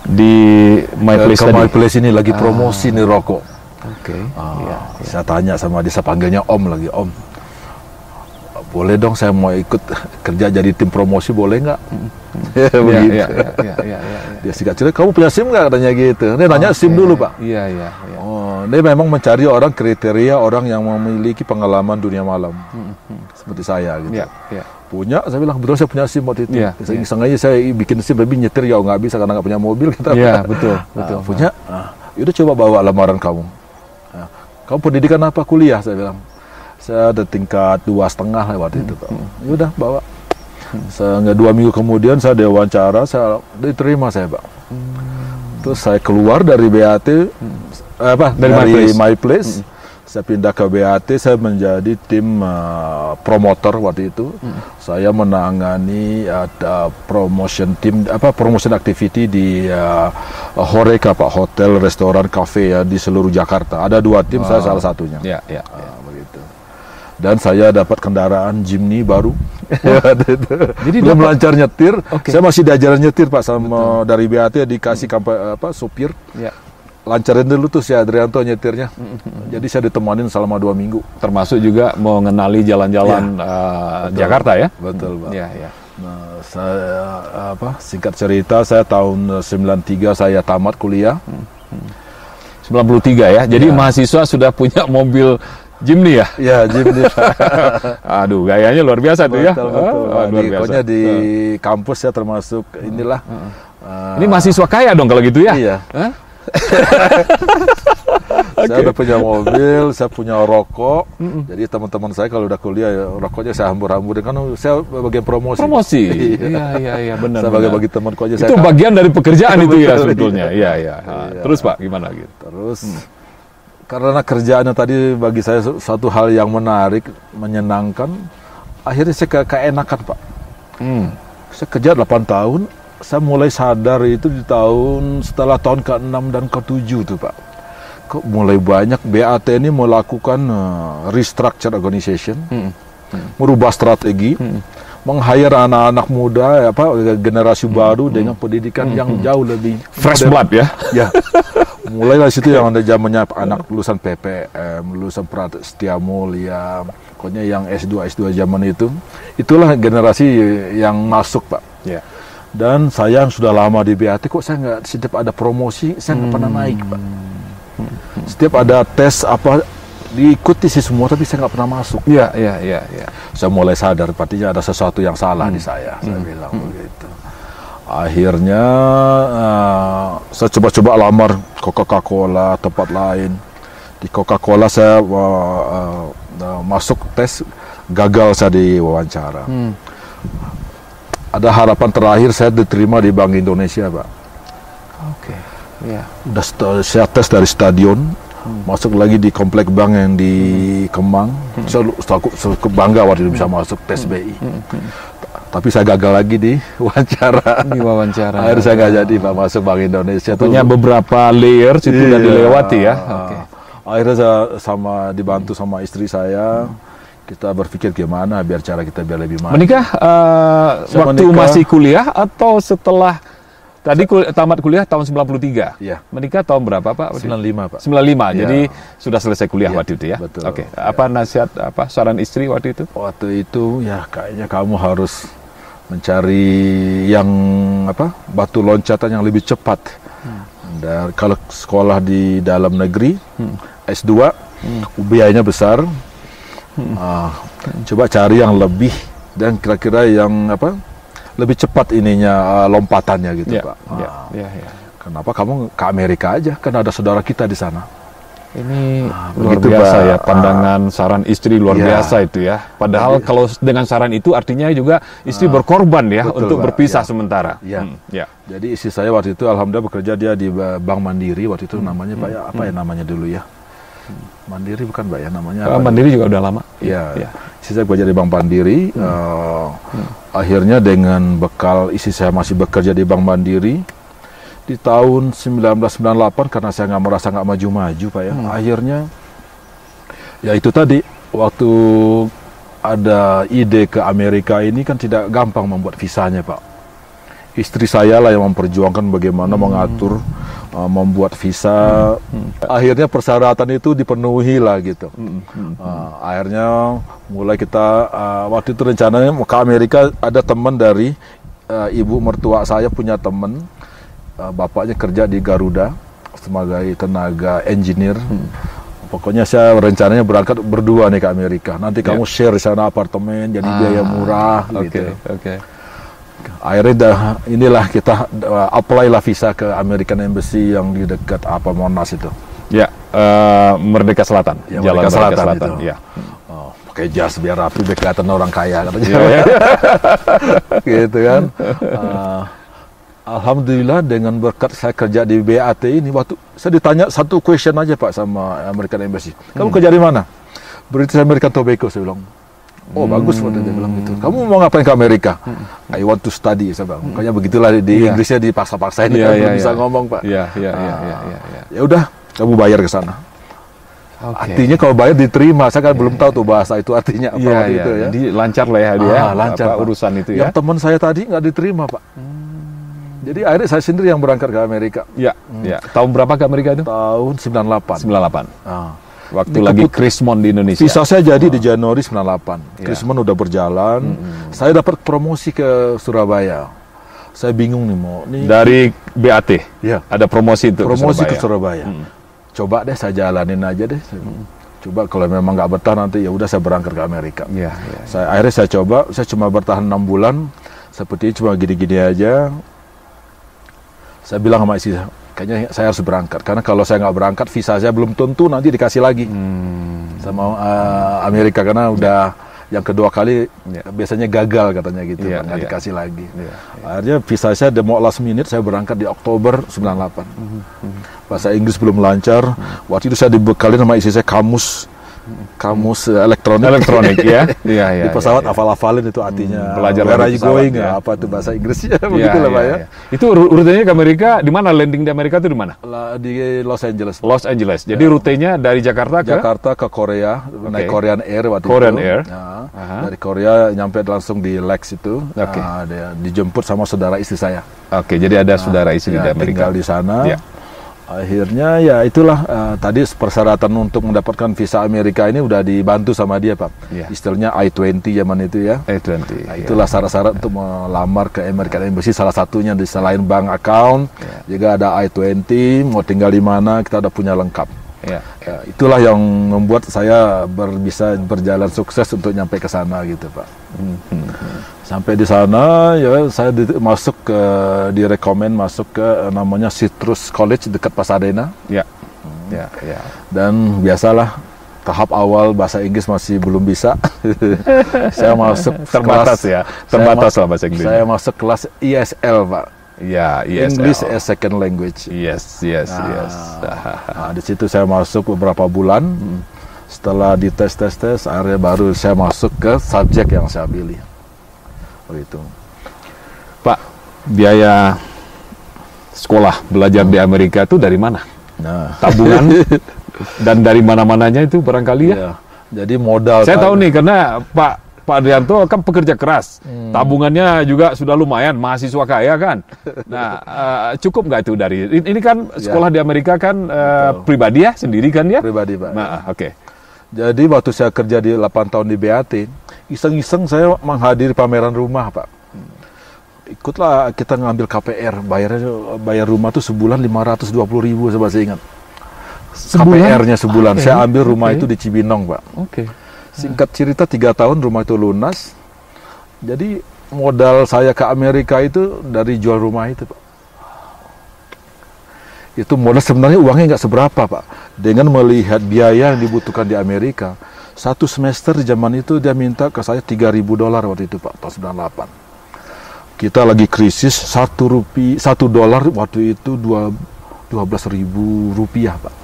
Di My Place My tadi. Place ini lagi promosi nih rokok. Oke. Saya tanya sama dia, saya panggilnya Om lagi, Om. Boleh dong saya mau ikut kerja jadi tim promosi, boleh nggak? Begitu. Iya. Dia singkat cerita, kamu punya SIM nggak, katanya gitu. Dia nanya SIM dulu, Pak. Iya. Dia memang mencari orang, kriteria orang yang memiliki pengalaman dunia malam, seperti saya gitu. Iya. Punya, saya bilang betul saya punya SIM waktu itu. Iya. Sengaja saya bikin SIM tapi nyetir ya nggak bisa karena nggak punya mobil. Iya, betul. Punya, yaudah coba bawa lamaran kamu. Kamu pendidikan apa, kuliah? Saya bilang. Saya ada tingkat 2,5 waktu itu, Pak. Yaudah bawa. Nggak 2 minggu kemudian saya diwawancara, saya diterima saya, Pak. Terus saya keluar dari BAT, dari My Place. Saya pindah ke BAT, saya menjadi tim promotor waktu itu. Saya menangani ada promotion activity di Horeca, Pak, hotel, restoran, kafe ya di seluruh Jakarta. Ada 2 tim, saya salah satunya. Iya. Begitu. Dan saya dapat kendaraan Jimny baru. Jadi belum lancar nyetir. Okay. Saya masih diajarin nyetir, Pak, sama dari BAT dikasih sopir. Ya. Lancarin dulu tuh si Adrianto nyetirnya. Jadi saya ditemanin selama 2 minggu. Termasuk juga mengenali jalan-jalan Jakarta ya? Betul, Pak. Iya. Nah, saya singkat cerita, saya tahun 93 saya tamat kuliah. 93 ya. Jadi mahasiswa sudah punya mobil Jimny ya? Iya, Jimny. Aduh, gayanya luar biasa tuh ya. Betul. Luar biasa. Pokoknya di kampus ya termasuk inilah. Ini mahasiswa kaya dong kalau gitu ya? Iya. Saya udah punya mobil, saya punya rokok. Jadi teman-teman saya kalau udah kuliah ya, rokoknya saya hambur-hamburin kan saya bagian promosi. Iya, benar. Saya bagi temanku aja. Itu bagian dari pekerjaan itu ya sebetulnya. Iya. Terus Pak, gimana gitu? Terus karena kerjaannya tadi bagi saya satu hal yang menarik, menyenangkan, akhirnya saya keenakan, Pak. Saya kerja 8 tahun, saya mulai sadar itu di setelah tahun ke-6 dan ke-7 tuh, Pak. Kok mulai banyak BAT ini melakukan restructure organization, merubah strategi, meng-hire anak-anak muda, generasi baru dengan pendidikan yang jauh lebih fresh blood ya. Ya. Mulai dari situ yang ada zamannya anak lulusan PPM, lulusan Prasetya Mulia, pokoknya yang S2 zaman itu. Itulah generasi yang masuk, Pak. Ya. Dan saya yang sudah lama di BAT, kok saya nggak, setiap ada promosi saya nggak pernah naik, Pak. Setiap ada tes diikuti sih semua, tapi saya nggak pernah masuk. Iya. Saya mulai sadar, artinya ada sesuatu yang salah di saya bilang begitu. Akhirnya saya coba-coba lamar Coca-Cola, tempat lain. Di Coca-Cola saya masuk tes, gagal saya di wawancara. Ada harapan terakhir saya diterima di Bank Indonesia, Pak. Oke. Iya. Udah saya tes dari stadion, masuk lagi di komplek bank yang di Kemang. Saya bangga waktu itu bisa masuk tes BI. Tapi saya gagal lagi di wawancara. Di wawancara. Akhirnya saya nggak jadi Pak masuk Bank Indonesia. Punya beberapa layer itu udah dilewati ya. Oke. Akhirnya saya dibantu sama istri saya. Kita berpikir gimana biar cara kita biar lebih maju. Menikah waktu masih kuliah atau setelah tadi tamat kuliah tahun 93? Iya. Menikah tahun berapa Pak? 95 Pak. 95. Jadi Iya. sudah selesai kuliah waktu itu ya. Betul. Oke. Apa nasihat saran istri waktu itu? Waktu itu ya kayaknya kamu harus mencari yang batu loncatan yang lebih cepat. Dan kalau sekolah di dalam negeri S2 biayanya besar. Coba cari yang lebih dan kira-kira yang lebih cepat ininya lompatannya gitu Pak. Ya. Kenapa kamu ke Amerika aja? Kan ada saudara kita di sana. Ini luar begitu, biasa Pak. ya, pandangan saran istri luar Iya. biasa itu ya. Padahal kalau dengan saran itu artinya juga istri berkorban ya betul, untuk Pak. berpisah Iya. sementara. Iya. Ya. Jadi istri saya waktu itu alhamdulillah bekerja dia di Bank Mandiri waktu itu namanya Pak ya, apa ya namanya dulu ya? Mandiri bukan Pak ya namanya? Apa Mandiri juga udah lama. Iya. Istri saya bekerja di Bank Mandiri. Akhirnya dengan bekal istri saya masih bekerja di Bank Mandiri. Di tahun 1998 karena saya merasa nggak maju-maju Pak ya, akhirnya ya itu tadi waktu ada ide ke Amerika ini kan tidak gampang membuat visanya Pak. Istri saya lah yang memperjuangkan bagaimana mengatur membuat visa. Akhirnya persyaratan itu dipenuhi lah gitu. Akhirnya mulai kita waktu itu rencananya mau ke Amerika, ada teman dari ibu mertua saya punya teman. Bapaknya kerja di Garuda sebagai tenaga engineer. Pokoknya saya rencananya berangkat berdua nih ke Amerika. Nanti kamu share di sana apartemen, jadi biaya murah gitu. Akhirnya inilah kita apply lah visa ke American Embassy yang di dekat Monas itu. Ya, Merdeka Selatan. Ya, Jalan Merdeka Selatan itu. Ya. Pakai jas biar rapi, biar kelihatan orang kaya katanya. Gitu kan. Alhamdulillah dengan berkat saya kerja di BAT ini, waktu saya ditanya satu question aja Pak sama American Embassy. Kamu kerja di mana? British American Tobacco, saya bilang. Oh bagus waktu dia bilang gitu. Kamu mau ngapain ke Amerika? I want to study, saya bilang. Makanya begitulah di Inggrisnya dipaksa-paksain belum bisa ngomong Pak. Ya udah, kamu bayar ke sana. Artinya kalau bayar diterima, saya kan belum tahu tuh bahasa itu artinya apa waktu itu ya. Jadi lancar lah ya dia. Lancar urusan itu ya. Yang teman saya tadi nggak diterima Pak. Jadi akhirnya saya sendiri yang berangkat ke Amerika. Ya. Tahun berapa ke Amerika itu? Tahun 98. Waktu lagi Krismon di Indonesia. Visa saya jadi di Januari 98. Krismon udah berjalan. Saya dapat promosi ke Surabaya. Saya bingung nih mau. Dari BAT? Ya. Ada promosi itu promosi ke Surabaya. Coba deh saya jalanin aja deh. Coba kalau memang nggak betah nanti ya udah saya berangkat ke Amerika. Akhirnya saya coba. Saya cuma bertahan 6 bulan. Seperti cuma gini-gini aja. Saya bilang sama istri, kayaknya saya harus berangkat. Karena kalau saya nggak berangkat, visa saya belum tentu nanti dikasih lagi sama Amerika. Karena udah yang kedua kali biasanya gagal katanya gitu, nggak dikasih lagi. Akhirnya visa saya mau last minute, saya berangkat di Oktober 98. Bahasa Inggris belum lancar. Waktu itu saya dibekali sama istri saya kamus elektronik ya. Di pesawat hafal-hafalin itu artinya belajar where are you going apa tuh bahasa Inggrisnya begitulah Pak ya. Itu rutenya ke Amerika di mana, landing di Amerika itu di mana? Di Los Angeles. Los Angeles. Jadi rutenya dari Jakarta ke Korea, naik Korean Air waktu Korean itu. Air. Dari Korea nyampe langsung di Lex itu. Dia dijemput sama saudara istri saya. Jadi ada saudara istri di Amerika. Tinggal di sana. Akhirnya ya itulah tadi persyaratan untuk mendapatkan visa Amerika ini udah dibantu sama dia Pak. Istilahnya I-20 zaman itu ya. I-20. Itulah syarat-syarat untuk melamar ke American Embassy, salah satunya di selain bank account juga ada I-20, mau tinggal di mana kita udah punya lengkap. Itulah yang membuat saya bisa berjalan sukses untuk nyampe ke sana gitu Pak. Sampai di sana ya saya direkomend masuk ke namanya Citrus College dekat Pasadena. Dan biasalah tahap awal bahasa Inggris masih belum bisa. Saya masuk terbatas lah bahasa Inggris. Saya masuk kelas ESL Pak. ESL. English as Second Language. Yes. Di situ saya masuk beberapa bulan. Setelah dites, akhirnya baru saya masuk ke subjek yang saya pilih. Begitu. Pak, biaya sekolah belajar di Amerika itu dari mana? Nah, Tabungan dan dari mana-mananya itu barangkali ya. iya. Jadi modal. Saya tahu nih karena Pak Adrianto kan pekerja keras, tabungannya juga sudah lumayan, mahasiswa kaya kan. Nah, cukup nggak itu dari ini kan sekolah di Amerika kan pribadi ya, sendiri kan ya? Pribadi, Pak. Nah, oke. Jadi waktu saya kerja di 8 tahun di BAT, iseng-iseng saya menghadiri pameran rumah, Pak. Ikutlah kita ngambil KPR, bayar rumah tuh sebulan 520.000, saya masih ingat. KPR-nya sebulan. Okay. Saya ambil rumah itu di Cibinong, Pak. Oke. Singkat cerita 3 tahun rumah itu lunas. Jadi modal saya ke Amerika itu dari jual rumah itu, Pak. Itu modal sebenarnya uangnya nggak seberapa, Pak. Dengan melihat biaya yang dibutuhkan di Amerika, 1 semester di zaman itu dia minta ke saya $3.000 waktu itu, Pak, tahun 98. Kita lagi krisis, $1 waktu itu $12.000, Pak.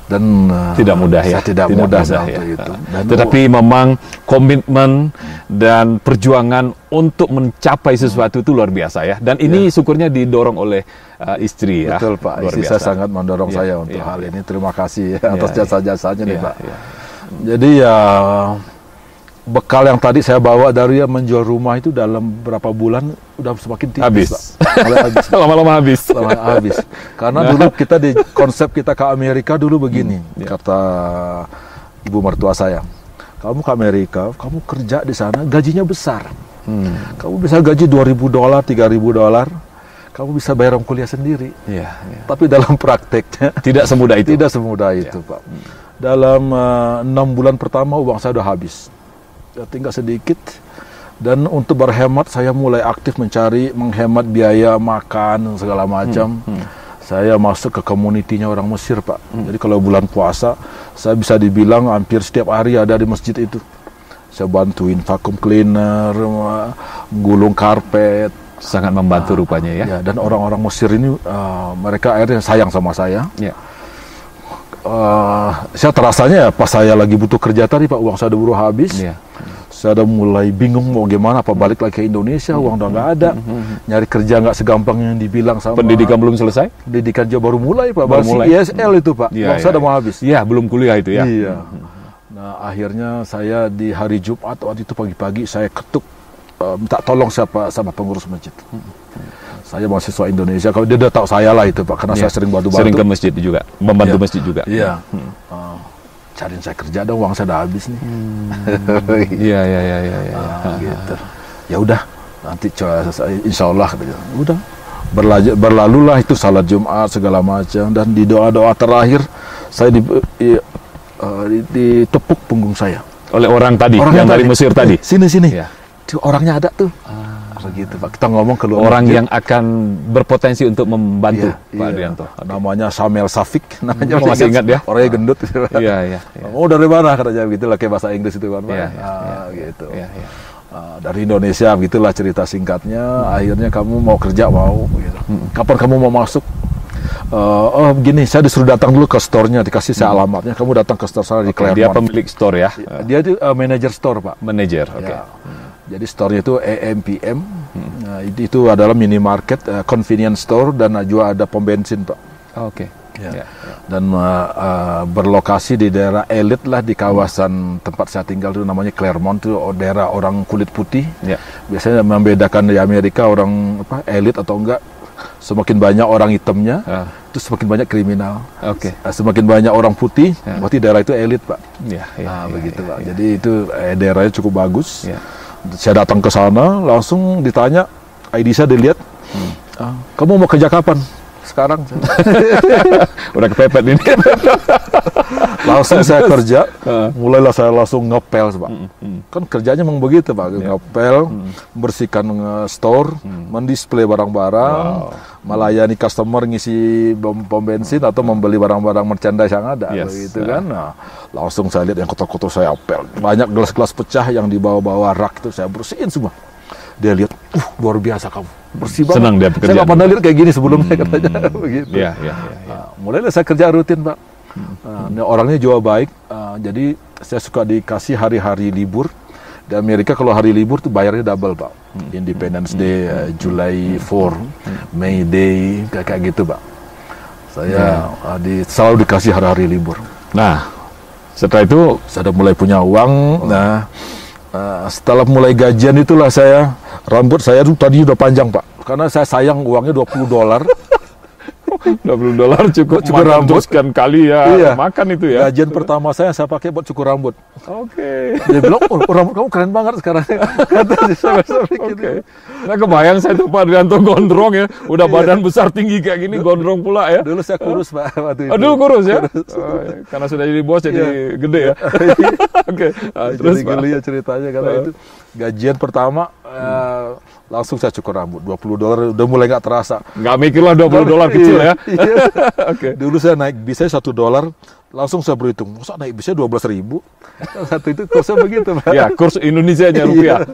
Dan Tidak mudah ya. tidak mudah waktu itu. Dan Tetapi memang komitmen dan perjuangan untuk mencapai sesuatu itu luar biasa ya. Dan ini syukurnya didorong oleh istri ya. betul, Pak. Luar Istri biasa. saya sangat mendorong Ya, saya untuk ya, hal ya. ini. Terima kasih Ya, atas ya. jasa-jasanya nih, Ya, Pak. ya. Jadi ya bekal yang tadi saya bawa dari menjual rumah itu dalam berapa bulan udah semakin tipis, Habis. Pak. Mulai habis. Lama-lama habis. Lama habis. Karena dulu kita di konsep kita ke Amerika dulu begini, kata ibu mertua saya. Kamu ke Amerika, kamu kerja di sana, gajinya besar. Kamu bisa gaji $2.000, $3.000. Kamu bisa bayar kuliah sendiri. Iya, iya. Tapi dalam prakteknya Tidak semudah itu. tidak semudah itu, Pak. Dalam 6 bulan pertama uang saya udah habis. Ya, tinggal sedikit. Dan untuk berhemat saya mulai aktif menghemat biaya makan segala macam. Saya masuk ke komunitinya orang Mesir, Pak. Jadi kalau bulan puasa saya bisa dibilang hampir setiap hari ada di masjid itu. Saya bantuin vacuum cleaner, gulung karpet. Sangat membantu rupanya ya. Ya, dan orang-orang Mesir ini mereka akhirnya sayang sama saya. Ya. Saya terasanya ya pas saya lagi butuh kerja tadi, Pak, uang saya udah buru habis. Iya. Saya udah mulai bingung mau gimana, apa balik lagi ke Indonesia, uang udah nggak ada. Nyari kerja nggak segampang yang dibilang sama. Pendidikan belum selesai? Pendidikan juga baru mulai, Pak. Baru Masih mulai. ISL itu, Pak. Iya, Uang saya udah mau habis. Iya, belum kuliah itu ya. Iya. Nah, akhirnya saya di hari Jumat waktu itu pagi-pagi saya ketuk minta tolong sama pengurus masjid. Saya mahasiswa Indonesia, kalau dia udah tahu saya lah itu, Pak, karena Iya. saya sering bantu-bantu. Sering ke masjid juga, membantu Iya. masjid juga. Iya. Cariin saya kerja dong, uang saya udah habis nih. Iya, iya, iya, iya. Ya. Gitu. Ya udah, nanti insya Allah katanya. Udah. Berlalulah itu salat Jumat segala macam, dan di doa-doa terakhir saya ditepuk punggung saya. Oleh orang tadi, yang dari Mesir tadi. Sini. Ya. Tuh, orangnya ada tuh. Begitu, Pak. Kita ngomong keluar Orang masjid. yang akan berpotensi untuk membantu Iya, Pak iya. Adrianto. Namanya Samel Safik, namanya Masih ingat ya? Orangnya gendut. Iya, iya. Oh, dari mana katanya, gitu lah, kayak bahasa Inggris itu kan, Pak. Iya, iya, Gitu. Iya, iya. Dari Indonesia, begitulah cerita singkatnya. Akhirnya kamu mau kerja, mau gitu. Kapan kamu mau masuk? Oh begini, saya disuruh datang dulu ke store-nya, dikasih saya alamatnya. Kamu datang ke store saya di Dia Claremont. pemilik store ya, Dia itu manajer store, Pak. manajer. Oke. Ya. Jadi store-nya itu AMPM. Nah, itu adalah minimarket, convenience store, dan juga ada pom bensin, Pak. Oke. Ya. Dan berlokasi di daerah elit lah, di kawasan tempat saya tinggal itu namanya Claremont, itu daerah orang kulit putih. Ya. Biasanya membedakan di Amerika orang elit atau enggak, semakin banyak orang hitamnya, itu semakin banyak kriminal. Oke. Semakin banyak orang putih, berarti daerah itu elit, Pak. Ya, ya, Nah, ya, begitu, ya, Pak. ya. Jadi itu daerahnya cukup bagus. Ya. Saya datang ke sana, langsung ditanya, ID saya dilihat, kamu mau kerja kapan? Sekarang. Udah kepepet ini. Langsung saya kerja, mulailah saya langsung ngepel, Pak. Kan kerjanya memang begitu, Pak. Ngepel, bersihkan store, mendisplay barang-barang, melayani customer ngisi pom bensin atau membeli barang-barang merchandise yang ada, begitu kan. Nah, langsung saya lihat yang kotor-kotor saya apel. Banyak gelas-gelas pecah yang dibawa-bawa rak itu saya bersihin semua. Dia lihat, luar biasa kamu, bersih banget. Senang dia Saya pekerjaan. nggak pernah lihat kayak gini sebelumnya, katanya begitu. Iya, iya, iya. Nah, mulailah saya kerja rutin, Pak. Orangnya juga baik, jadi saya suka dikasih hari-hari libur Di Amerika kalau hari libur tuh bayarnya double, Pak. Independence Day, July 4, May Day, kayak gitu, Pak. Saya selalu dikasih hari-hari libur. Nah, setelah itu saya udah mulai punya uang. Nah, setelah mulai gajian itulah rambut saya tuh tadi udah panjang, Pak. Karena saya sayang uangnya $20. $20 cukup rambut kali ya, iya. Makan itu ya. Gajian pertama saya pakai buat cukur rambut. Oke. Dia bilang, oh, rambut kamu keren banget sekarang. Kata saya pikir. Oke. Nah, kebayang saya tuh Pak Adrianto gondrong ya, udah badan besar tinggi kayak gini, gondrong pula ya. Dulu saya kurus, Pak, waktu itu. Oh, dulu kurus ya? Oh, ya. Karena sudah jadi bos jadi gede ya. Oke. Terus jadi geli ya ceritanya karena itu gajian pertama langsung saya cukur rambut. $20 udah mulai nggak terasa. Nggak mikir lah $20 kecil ya. Oke. Dulu saya naik bisnya $1, langsung saya berhitung. Masa naik bisnya 12.000? Satu itu kursnya begitu, Pak. Ya, kurs Indonesianya rupiah.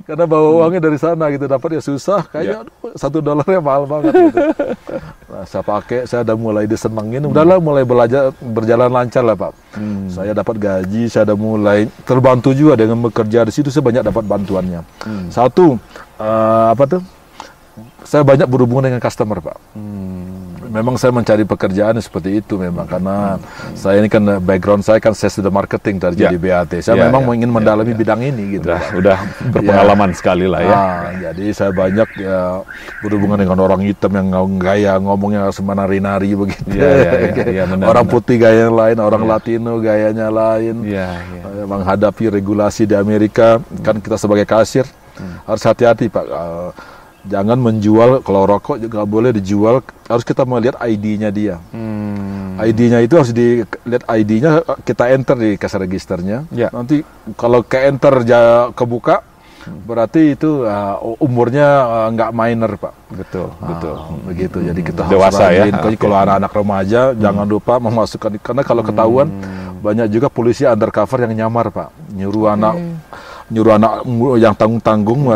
Karena bawa uangnya dari sana gitu, dapat ya susah. Kayaknya $1 mahal banget gitu. Nah, saya udah mulai disenengin. Udahlah mulai berjalan lancar lah, Pak. Saya dapat gaji, saya udah mulai terbantu juga dengan bekerja di situ. Saya banyak dapat bantuannya. Satu, saya banyak berhubungan dengan customer, Pak. Memang saya mencari pekerjaan seperti itu memang karena saya ini kan background saya kan saya sudah marketing jadi BAT. Saya memang ingin mendalami bidang ini gitu. Udah berpengalaman sekali lah ya. Jadi saya banyak berhubungan dengan orang hitam yang gaya ngomongnya harus menari-nari begitu. Orang putih gaya lain, orang Latino gayanya lain. Menghadapi regulasi di Amerika kan kita sebagai kasir harus hati-hati, Pak. Jangan menjual, kalau rokok juga boleh dijual, harus kita melihat ID-nya dia. ID-nya itu harus dilihat ID-nya, kita enter di cash registernya. Nanti kalau ke-enter kebuka, berarti itu umurnya nggak minor, Pak. Betul. Begitu, jadi kita dewasa harus ya. Kalau anak-anak remaja, jangan lupa memasukkan, karena kalau ketahuan, banyak juga polisi undercover yang nyamar, Pak. Nyuruh anak yang tanggung-tanggung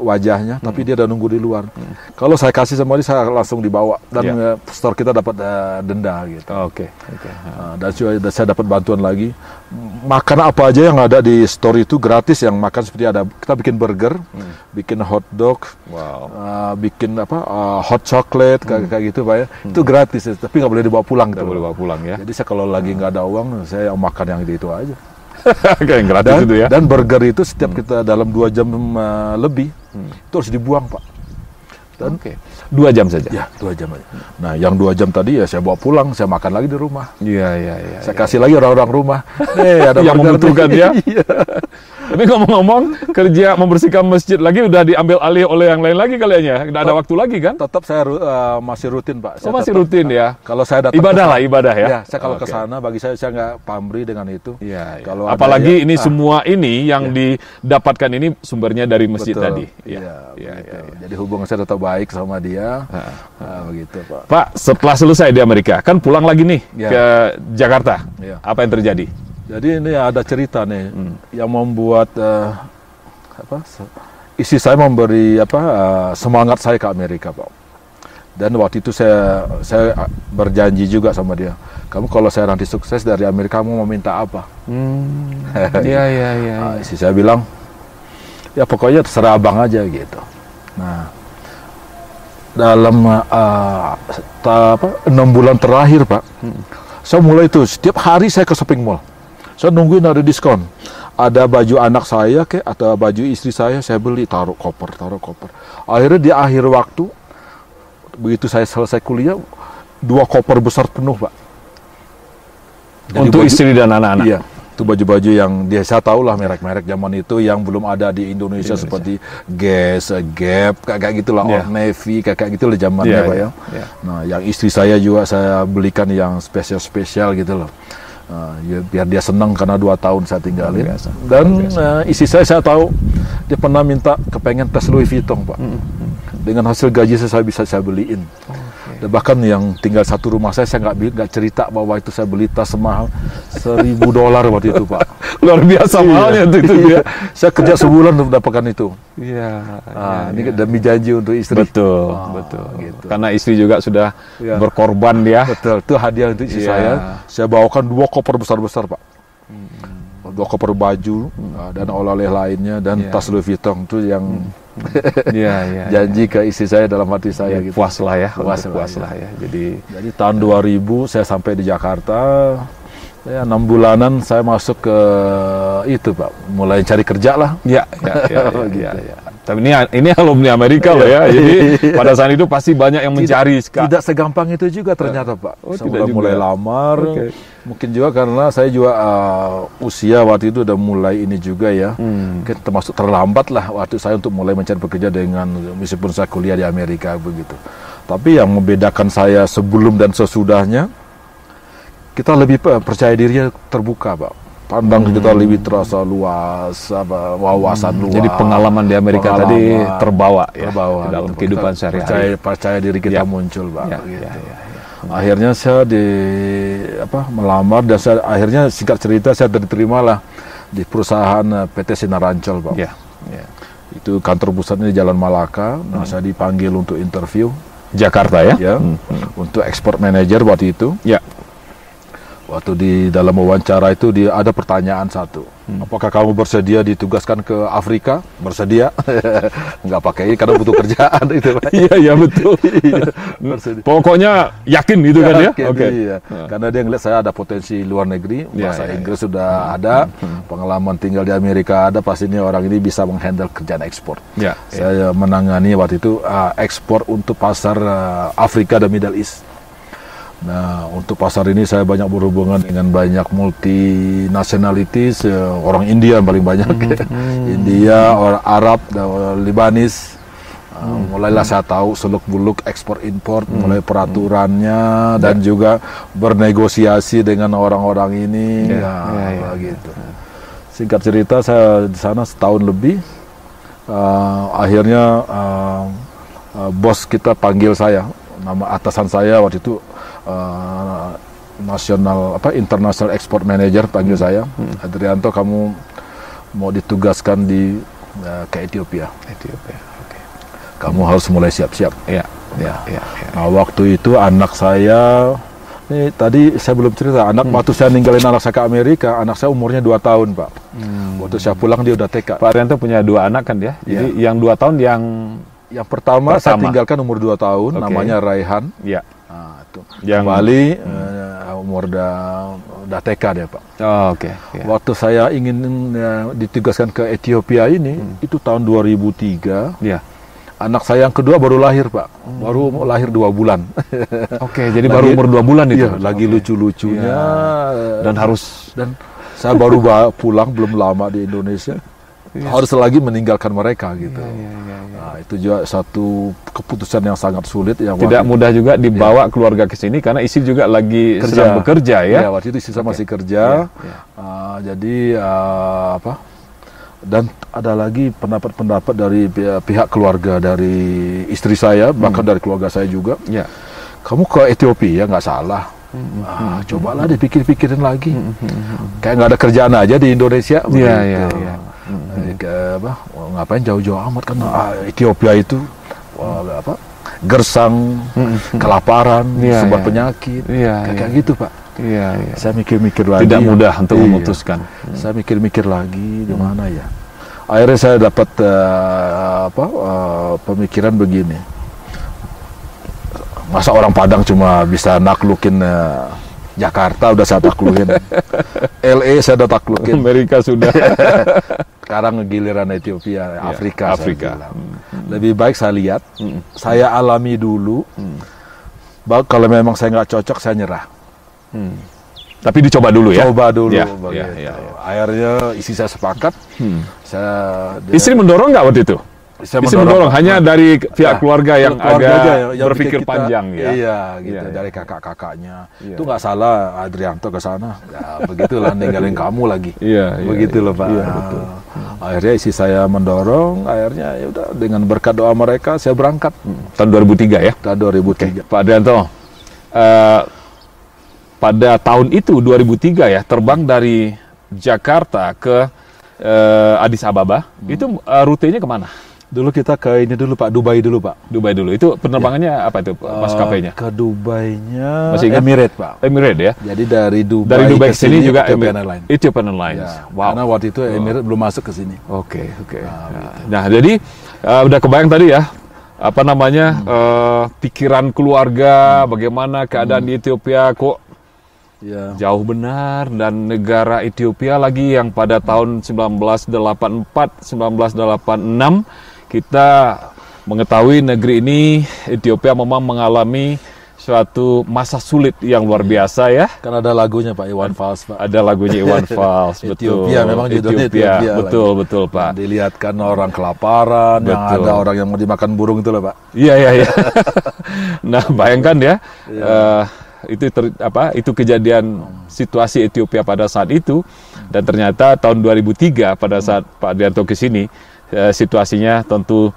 wajahnya, tapi dia udah nunggu di luar. Kalau saya kasih sama dia, saya langsung dibawa dan store kita dapat denda gitu. Dan saya dapat bantuan lagi. Makan apa aja yang ada di store itu gratis, yang makan seperti kita bikin burger, bikin hot dog, bikin hot chocolate kayak gitu, Pak ya. Itu gratis, tapi nggak boleh dibawa pulang. Nggak boleh bawa pulang ya. Jadi saya kalau lagi nggak ada uang, saya makan yang itu aja. Yang gratis itu ya. Dan burger itu setiap kita dalam 2 jam lebih itu harus dibuang, Pak. Dan 2 jam saja. Ya, 2 jam aja. Nah, yang 2 jam tadi ya saya bawa pulang, saya makan lagi di rumah. Saya kasih lagi orang-orang rumah. Ada yang membutuhkan ya. Tapi ngomong-ngomong, kerja membersihkan masjid lagi udah diambil alih oleh yang lain lagi kalian. Nggak ada waktu lagi kan? Tetap saya masih rutin, Pak. Masih rutin ya. Kalau saya datang ibadah ya. Saya kalau ke sana, bagi saya nggak pamrih dengan itu. Kalau apalagi ini semua ini yang didapatkan ini sumbernya dari masjid tadi. Jadi hubungan saya tetap baik sama dia. Begitu, Pak. Pak, setelah selesai di Amerika, kan pulang lagi nih ke Jakarta. Apa yang terjadi? Jadi ini ada cerita nih yang membuat istri saya memberi semangat saya ke Amerika, Pak. Dan waktu itu saya berjanji juga sama dia, kamu kalau saya nanti sukses dari Amerika, kamu mau minta apa? Istri saya bilang, ya pokoknya terserah abang aja gitu. Nah, dalam 6 bulan terakhir, Pak, saya mulai itu setiap hari saya ke shopping mall. Saya nungguin ada diskon. Ada baju anak saya atau baju istri saya beli, taruh koper. Akhirnya di akhir waktu, begitu saya selesai kuliah, 2 koper besar penuh, Pak. Jadi untuk istri dan anak-anak? Iya. Itu baju-baju yang saya tahu lah merek-merek zaman itu yang belum ada di Indonesia. Seperti Guess, Gap, kayak gitulah, Old Navy, kayak gitulah zamannya, Pak ya. Nah, yang istri saya juga saya belikan yang spesial gitu loh. Biar dia senang karena 2 tahun saya tinggalin. Dan istri saya tahu dia pernah minta kepengen tas Louis Vuitton, Pak. Dengan hasil gaji saya bisa beliin. Dan bahkan yang tinggal satu rumah saya nggak cerita bahwa itu saya beli tas semahal $1.000 waktu itu, Pak. Luar biasa mahalnya itu ya. Saya kerja sebulan untuk dapatkan itu. Ini demi janji untuk istri. Betul. Gitu. Karena istri juga sudah berkorban ya. Betul, itu hadiah untuk istri saya. Saya bawakan 2 koper besar-besar, Pak. 2 koper baju, dan oleh-oleh lainnya, dan tas Louis Vuitton itu yang janji ke istri saya dalam hati saya gitu. Puas lah ya, puas lah ya. Jadi tahun 2000 saya sampai di Jakarta, ya 6 bulanan saya masuk ke itu Pak, mulai cari kerja lah. Ya. Gitu. Tapi ini alumni Amerika loh ya. Jadi pada saat itu pasti banyak yang mencari. Tidak segampang itu juga ternyata Pak. Saya mulai lamar. Mungkin juga karena saya juga usia waktu itu udah mulai ini juga ya. Termasuk terlambat lah waktu saya untuk mulai mencari pekerja dengan meskipun saya kuliah di Amerika begitu. Tapi yang membedakan saya sebelum dan sesudahnya, kita lebih percaya diri terbuka Pak. Pandang kita lebih terasa luas, wawasan luas. Jadi pengalaman di Amerika tadi terbawa ya dalam gitu. kehidupan sehari-hari. Percaya diri kita muncul, Pak. Gitu. Akhirnya saya melamar dan akhirnya singkat cerita saya diterima lah di perusahaan PT Sinar Ancol, Pak. Itu kantor pusatnya di Jalan Malaka. Nah, saya dipanggil untuk interview Jakarta ya. Untuk export manager waktu itu. Waktu di dalam wawancara itu ada pertanyaan satu. Apakah kamu bersedia ditugaskan ke Afrika? Bersedia? Nggak pakai karena butuh kerjaan itu. Iya betul. Pokoknya yakin gitu kan ya? Oke. Iya. Karena dia ngeliat saya ada potensi luar negeri, bahasa Inggris sudah ada, pengalaman tinggal di Amerika ada, pastinya orang ini bisa menghandle kerjaan ekspor. Saya menangani waktu itu ekspor untuk pasar Afrika dan Middle East. Nah, untuk pasar ini saya banyak berhubungan dengan banyak multinationalities, orang India yang paling banyak, India, orang Arab, Libanis. Mulailah saya tahu seluk-beluk ekspor impor, mulai peraturannya dan juga bernegosiasi dengan orang-orang ini, gitu. Singkat cerita saya di sana setahun lebih. Akhirnya bos kita panggil saya, nama atasan saya waktu itu. International Export Manager panggil saya, Adrianto, kamu mau ditugaskan ke Ethiopia. Kamu harus mulai siap-siap. Nah, waktu itu anak saya, ini tadi saya belum cerita, waktu saya ninggalin anak saya ke Amerika, anak saya umurnya 2 tahun Pak. Waktu saya pulang dia udah TK. Pak Adrianto punya 2 anak kan ya? Jadi yang 2 tahun yang pertama saya tinggalkan umur 2 tahun, namanya Raihan. Yang Bali umur udah TK dia Pak. Waktu saya ingin ditugaskan ke Ethiopia ini, itu tahun 2003. Anak saya yang kedua baru lahir Pak, baru lahir 2 bulan. Jadi baru umur 2 bulan itu. Lagi lucu-lucunya. Dan saya baru pulang belum lama di Indonesia. Harus lagi meninggalkan mereka gitu. Nah, itu juga satu keputusan yang sangat sulit. Yang tidak mudah juga dibawa keluarga ke sini karena istri juga lagi sedang bekerja ya. Waktu itu istri saya masih kerja. Jadi dan ada lagi pendapat dari pihak keluarga dari istri saya, bahkan dari keluarga saya juga. Kamu ke Ethiopia nggak salah. Cobalah dipikir-pikirin lagi. Kayak nggak ada kerjaan aja di Indonesia. Ngapain jauh-jauh amat kan Ethiopia itu gersang, kelaparan, sumber penyakit, kayak gitu Pak. Saya mikir-mikir lagi. Tidak mudah untuk memutuskan. Saya mikir-mikir lagi di mana ya. Akhirnya saya dapat pemikiran begini. Masa orang Padang cuma bisa naklukin Jakarta, udah saya taklukin. LA saya udah taklukin. Amerika sudah. Sekarang giliran Ethiopia, Afrika. Lebih baik saya lihat, saya alami dulu. Kalau memang saya nggak cocok, saya nyerah. Tapi dicoba dulu ya? Coba dulu. Akhirnya istri saya sepakat. Istri mendorong nggak waktu itu? Istri mendorong, hanya dari pihak keluarga yang agak berpikir panjang ya? Iya, gitu. Dari kakak-kakaknya. Itu nggak salah Adrianto ke sana. Ya, begitulah, ninggalin kamu lagi. Begitu loh Pak. Betul. Akhirnya istri saya mendorong, akhirnya ya udah dengan berkat doa mereka saya berangkat. Tahun 2003 ya? Tahun 2003. Pak Adrianto, pada tahun itu 2003 ya, terbang dari Jakarta ke Addis Ababa, itu rutenya kemana? Dulu kita ke ini dulu Pak, Dubai dulu Pak. Dubai dulu. Itu penerbangannya apa itu maskapainya? Ke Dubainya Masih ingat? Emirates Pak. Emirates ya. Jadi dari Dubai ke sini juga Ethiopian Airlines. Ethiopian Airlines. Ya, Wow. karena waktu itu Emirates belum masuk ke sini. Oke. Nah, jadi udah kebayang tadi ya, apa namanya, pikiran keluarga, bagaimana keadaan di Ethiopia, kok Ya. jauh benar, dan negara Ethiopia lagi yang pada tahun 1984, 1986 kita mengetahui negeri ini, Ethiopia, memang mengalami suatu masa sulit yang luar biasa ya. Kan ada lagunya Pak, Iwan Fals Pak. Ada lagunya Iwan Fals, betul. Ethiopia, memang judulnya Ethiopia betul Pak. Dilihatkan orang kelaparan, yang Betul. ada orang yang mau dimakan burung itu loh Pak. Iya. Nah, bayangkan ya, itu kejadian situasi Ethiopia pada saat itu, dan ternyata tahun 2003 pada saat Pak Adrianto ke sini, situasinya tentu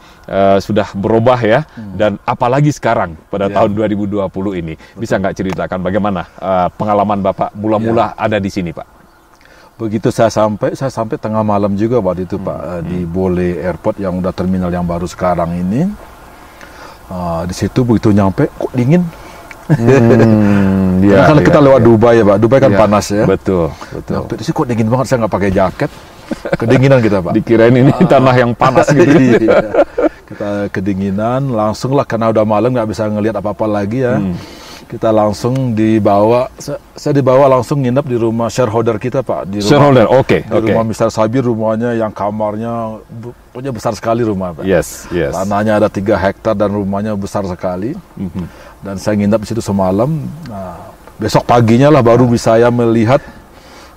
sudah berubah ya, dan apalagi sekarang pada tahun 2020 ini. Bisa nggak ceritakan bagaimana pengalaman Bapak mula-mula ada di sini Pak? Begitu saya sampai tengah malam juga waktu itu Pak, di Bole Airport yang udah terminal yang baru sekarang ini. Di situ begitu nyampe, kok dingin. Karena kita lewat Dubai ya Pak, Dubai kan panas ya. Betul. Nyampe di sini kok dingin banget, saya nggak pakai jaket. Kedinginan kita Pak. Dikirain ini tanah yang panas gitu. Iya. Kita kedinginan, langsung lah karena udah malam nggak bisa ngelihat apa-apa lagi ya. Kita langsung dibawa, saya dibawa langsung nginep di rumah shareholder kita Pak. Di rumah, Shareholder, oke. rumah Mr. Sabir, rumahnya yang kamarnya punya besar sekali rumah Pak. Yes. Tanahnya ada 3 hektar dan rumahnya besar sekali. Dan saya nginep di situ semalam. Nah, besok paginya lah baru bisa saya melihat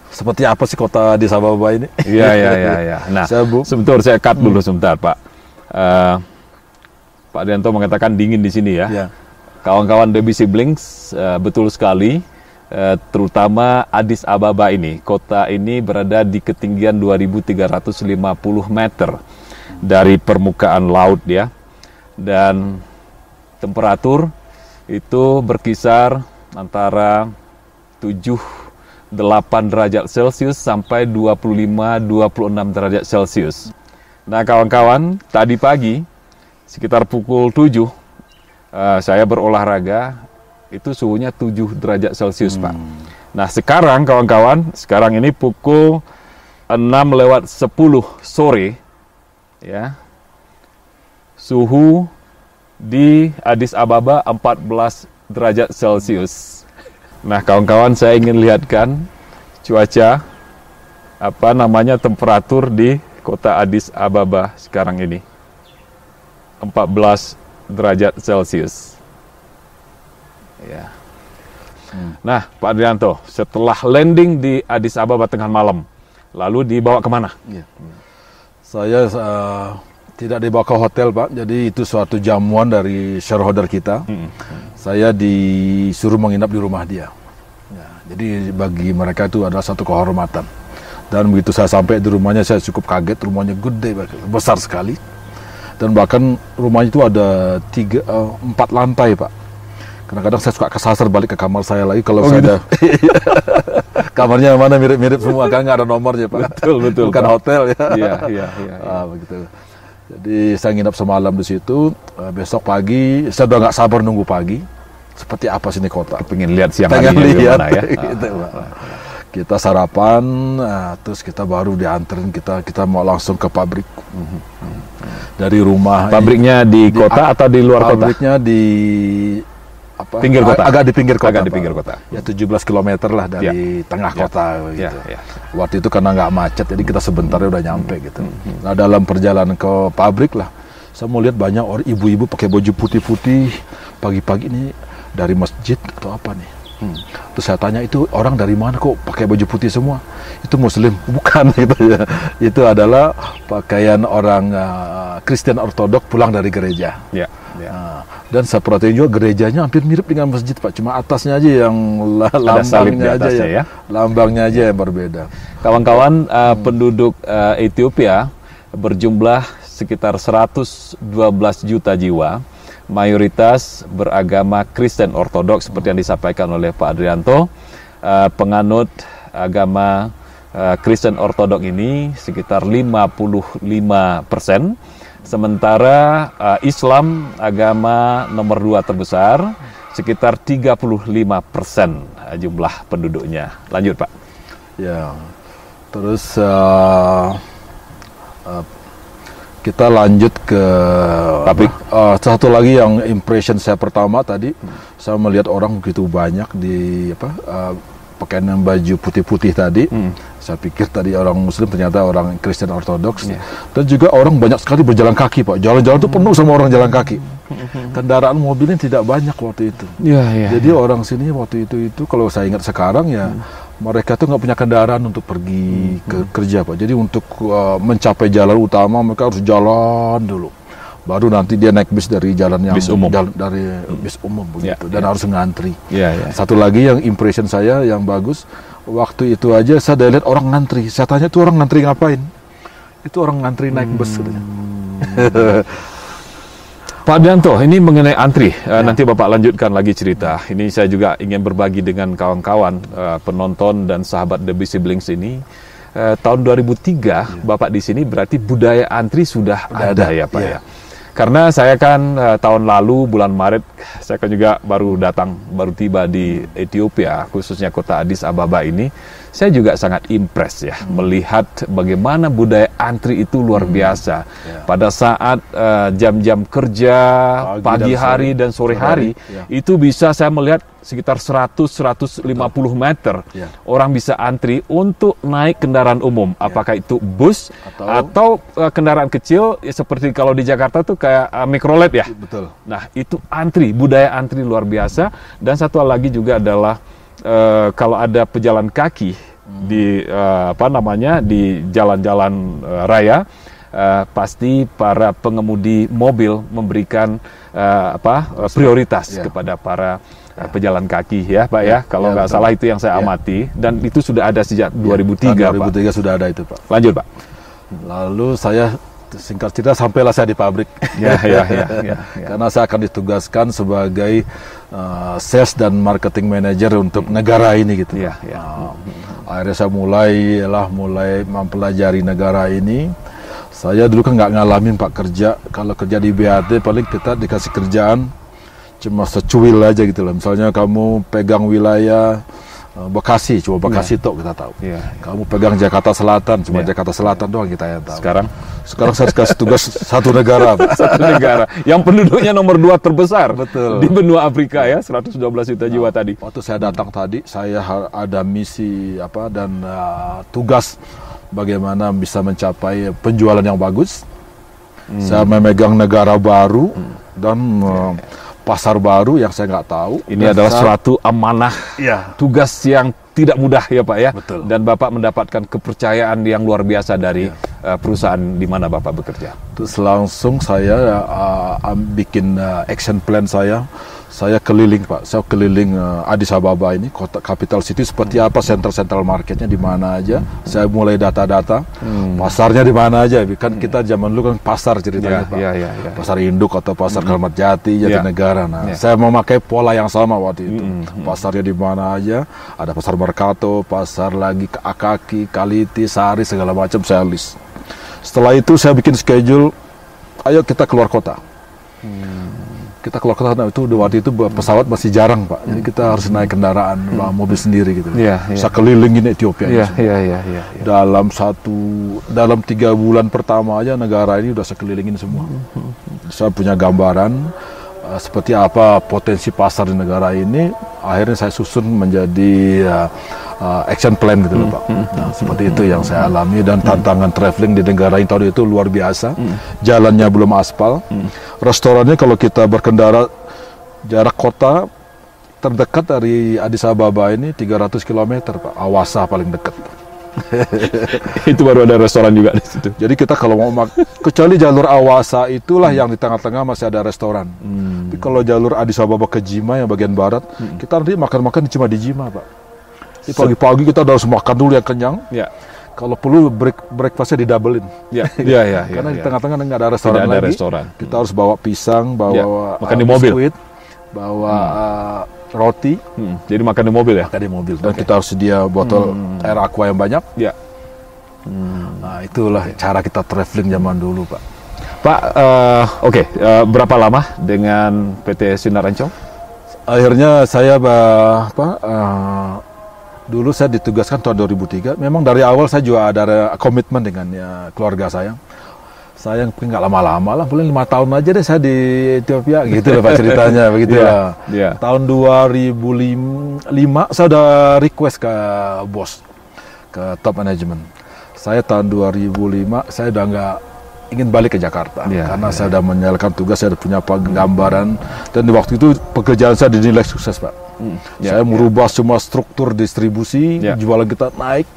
seperti apa sih kota Addis Ababa ini. Iya. Nah, sebentar saya cut dulu sebentar Pak. Pak Adrianto mengatakan dingin di sini ya. Kawan-kawan Debbie Siblings, betul sekali. Terutama Addis Ababa ini, kota ini berada di ketinggian 2.350 meter dari permukaan laut ya. Dan temperatur itu berkisar antara 7-8 derajat Celcius sampai 25-26 derajat Celcius. Nah kawan-kawan, tadi pagi sekitar pukul 7 saya berolahraga, itu suhunya 7 derajat Celcius Pak. Nah sekarang kawan-kawan, sekarang ini pukul 6:10 sore ya, suhu di Addis Ababa 14 derajat Celcius. Nah kawan-kawan, saya ingin lihatkan cuaca, temperatur di kota Addis Ababa sekarang ini. 14 derajat Celcius. Ya. Nah Pak Adrianto, setelah landing di Addis Ababa tengah malam, lalu dibawa kemana? Saya tidak dibawa ke hotel Pak, jadi itu suatu jamuan dari shareholder kita. Saya disuruh menginap di rumah dia. Ya, jadi bagi mereka itu adalah satu kehormatan. Dan begitu saya sampai di rumahnya, saya cukup kaget, rumahnya gede, besar sekali. Dan bahkan rumahnya itu ada 4 lantai Pak. Kadang-kadang saya suka kesasar balik ke kamar saya lagi kalau saya ada kamarnya mana mirip-mirip semua, kan nggak ada nomornya Pak. Betul. Bukan Pak. Hotel ya. Iya. Begitu. Jadi saya nginap semalam di situ. Besok pagi saya udah nggak sabar nunggu pagi. Seperti apa sini kota? Pengen lihat siang harinya gimana ya. Gitu, Pak. Kita sarapan, terus kita baru dianterin, kita mau langsung ke pabrik. Dari rumah. Pabriknya di kota atau di luar kota? Pabriknya di pinggir kota. Agak di pinggir kota. Agak di pinggir kota. Ya 17 km lah dari tengah kota gitu. Waktu itu karena nggak macet, jadi kita sebentar udah nyampe gitu. Nah dalam perjalanan ke pabrik lah, saya mau lihat banyak orang ibu-ibu pakai baju putih-putih pagi-pagi ini dari masjid atau apa nih. Terus saya tanya, itu orang dari mana kok pakai baju putih semua? Itu Muslim? Bukan gitu ya. Itu adalah pakaian orang Kristen Ortodok pulang dari gereja. Dan saya perhatiin juga gerejanya hampir mirip dengan masjid Pak, cuma atasnya aja yang lambangnya aja ya. Lambangnya aja yang berbeda. Kawan-kawan, penduduk Ethiopia berjumlah sekitar 112 juta jiwa. Mayoritas beragama Kristen Ortodoks seperti yang disampaikan oleh Pak Adrianto. Penganut agama Kristen Ortodoks ini sekitar 55%, Sementara Islam agama nomor 2 terbesar, sekitar 35% jumlah penduduknya. Lanjut Pak. Ya, terus kita lanjut ke Topik. satu lagi yang impression saya pertama tadi, saya melihat orang begitu banyak di pakaian yang baju putih-putih tadi. Saya pikir tadi orang Muslim, ternyata orang Kristen Ortodoks. Dan juga orang banyak sekali berjalan kaki, Pak. Jalan-jalan itu penuh sama orang jalan kaki. Kendaraan mobilnya tidak banyak waktu itu. Jadi orang sini waktu itu kalau saya ingat sekarang ya, mereka tuh nggak punya kendaraan untuk pergi ke kerja, Pak. Jadi untuk mencapai jalan utama mereka harus jalan dulu. Baru nanti dia naik bis dari jalan yang bis umum. Dari bis umum begitu, dan harus ngantri. Satu lagi yang impression saya yang bagus, waktu itu aja saya lihat orang ngantri. Saya tanya tuh orang ngantri ngapain? Itu orang ngantri naik bus katanya. Pak Adianto, ini mengenai antri, nanti Bapak lanjutkan lagi cerita. Ini saya juga ingin berbagi dengan kawan-kawan penonton dan sahabat The Bee Siblings ini. Tahun 2003 Bapak di sini berarti budaya antri sudah ada ya Pak ya. Karena saya kan tahun lalu bulan Maret saya kan juga baru tiba di Ethiopia, khususnya kota Addis Ababa ini. Saya juga sangat impress ya melihat bagaimana budaya antri itu luar biasa. Pada saat jam-jam kerja pagi hari dan sore hari itu bisa saya melihat sekitar 100-150 meter orang bisa antri untuk naik kendaraan umum, apakah itu bus atau kendaraan kecil ya, seperti kalau di Jakarta tuh kayak mikrolet ya. Betul. Nah itu antri, budaya antri luar biasa. Dan satu lagi juga adalah kalau ada pejalan kaki di di jalan-jalan raya, pasti para pengemudi mobil memberikan prioritas kepada para pejalan kaki ya Pak ya. Kalau nggak salah itu yang saya amati, dan itu sudah ada sejak 2003 Pak. 2003 Pak. sudah ada itu Pak. Lanjut Pak. Lalu saya singkat cerita sampailah saya di pabrik. Karena saya akan ditugaskan sebagai sales dan marketing manager untuk negara ini gitu. Akhirnya saya mulai mempelajari negara ini. Saya dulu kan nggak ngalamin Pak kerja. Kalau kerja di BAT paling kita dikasih kerjaan cuma secuil aja gitu loh. Misalnya kamu pegang wilayah Bekasi, cuma Bekasi tok kita tahu. Kamu pegang Jakarta Selatan, cuma Jakarta Selatan doang kita yang tahu. Sekarang saya dikasih tugas satu negara, Pak. Satu negara yang penduduknya nomor 2 terbesar. Betul. Di benua Afrika ya, 112 juta jiwa tadi. Waktu saya datang tadi, saya ada misi dan tugas bagaimana bisa mencapai penjualan yang bagus. Saya memegang negara baru dan pasar baru yang saya nggak tahu. Ini adalah suatu amanah, tugas yang tidak mudah ya Pak ya. Betul. Dan Bapak mendapatkan kepercayaan yang luar biasa dari perusahaan di mana Bapak bekerja. Terus langsung saya bikin action plan saya. Saya keliling Pak, saya keliling Addis Ababa ini, kota capital city, seperti apa central marketnya di mana aja. Saya mulai data-data, pasarnya di mana aja. Kan kita zaman dulu kan pasar ceritanya Pak. Pasar induk atau pasar Keramat Jati, Jatinegara. Nah, saya memakai pola yang sama waktu itu. Pasarnya di mana aja, ada pasar Mercato, pasar lagi ke Akaki, Kaliti, Sari, segala macam saya list. Setelah itu saya bikin schedule, ayo kita keluar kota. Kita keluar kota, itu waktu itu pesawat masih jarang Pak, jadi kita harus naik kendaraan, mobil sendiri gitu. Saya kelilingin Ethiopia. Dalam 3 bulan pertama aja negara ini udah saya kelilingin semua. Saya punya gambaran seperti apa potensi pasar di negara ini. Akhirnya saya susun menjadi action plan gitu loh Pak. Nah, seperti itu yang saya alami, dan tantangan traveling di negara ini tahun itu luar biasa. Jalannya belum aspal. Restorannya kalau kita berkendara jarak kota terdekat dari Addis Ababa ini 300 km Pak. Awasa paling dekat. Itu baru ada restoran juga di situ. Jadi kita kalau mau kecuali jalur Awasa itulah yang di tengah-tengah masih ada restoran. Tapi kalau jalur Addis Ababa ke Jima yang bagian barat, kita nanti makan-makan cuma di Jima Pak. Jadi pagi-pagi kita harus makan dulu yang kenyang. Kalau perlu breakfastnya didoublein. Karena di tengah-tengah nggak ada restoran lagi. Kita harus bawa pisang, bawa makan di mobil, biskuit, bawa roti. Jadi makan di mobil ya? Makan di mobil. Dan kita harus sedia botol air aqua yang banyak. Nah, itulah cara kita traveling zaman dulu Pak. Pak, berapa lama dengan PT Sinar Ancol? Akhirnya saya dulu saya ditugaskan tahun 2003. Memang dari awal saya juga ada komitmen dengan keluarga saya. Saya nggak lama-lama lah, paling 5 tahun aja deh saya di Ethiopia, gitu loh Pak ceritanya, begitu lah. Tahun 2005 saya udah request ke bos, ke top management. Saya tahun 2005 saya udah nggak ingin balik ke Jakarta karena saya udah menyelesaikan tugas, saya udah punya gambaran, dan di waktu itu pekerjaan saya dinilai sukses Pak. Saya merubah semua struktur distribusi, jualan kita naik.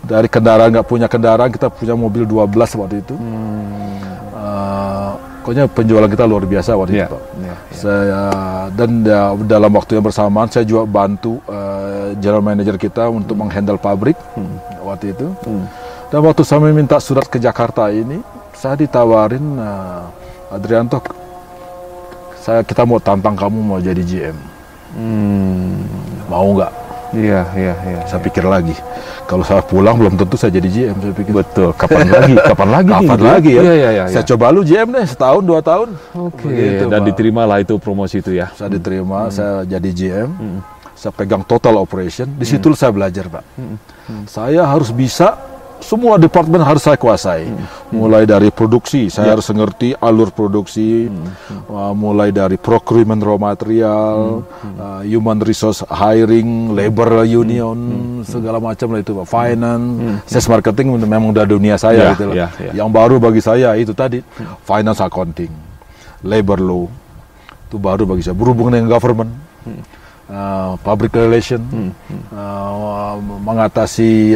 Dari kendaraan nggak punya kendaraan, kita punya mobil 12 waktu itu. Pokoknya penjualan kita luar biasa waktu itu Pak. Dan dalam waktu yang bersamaan saya juga bantu general manager kita untuk menghandle pabrik waktu itu. Dan waktu saya minta surat ke Jakarta ini, saya ditawarin, Adrianto, kita mau tantang kamu mau jadi GM. Mau nggak? Iya. Saya pikir lagi, kalau saya pulang belum tentu saya jadi GM. Saya pikir betul. Kapan lagi ya? Iya. Saya coba lu GM deh, setahun 2 tahun. Begitu, dan diterimalah itu promosi itu ya. Saya diterima, saya jadi GM. Saya pegang total operation. Di situ saya belajar Pak. Saya harus bisa. Semua departemen harus saya kuasai, mulai dari produksi, saya harus mengerti alur produksi, mulai dari procurement raw material, human resource hiring, labor union, segala macam lah itu, finance, sales marketing memang udah dunia saya gitu lah. Yang baru bagi saya itu tadi, finance accounting, labor law, itu baru bagi saya, berhubungan dengan government. Public relation, mengatasi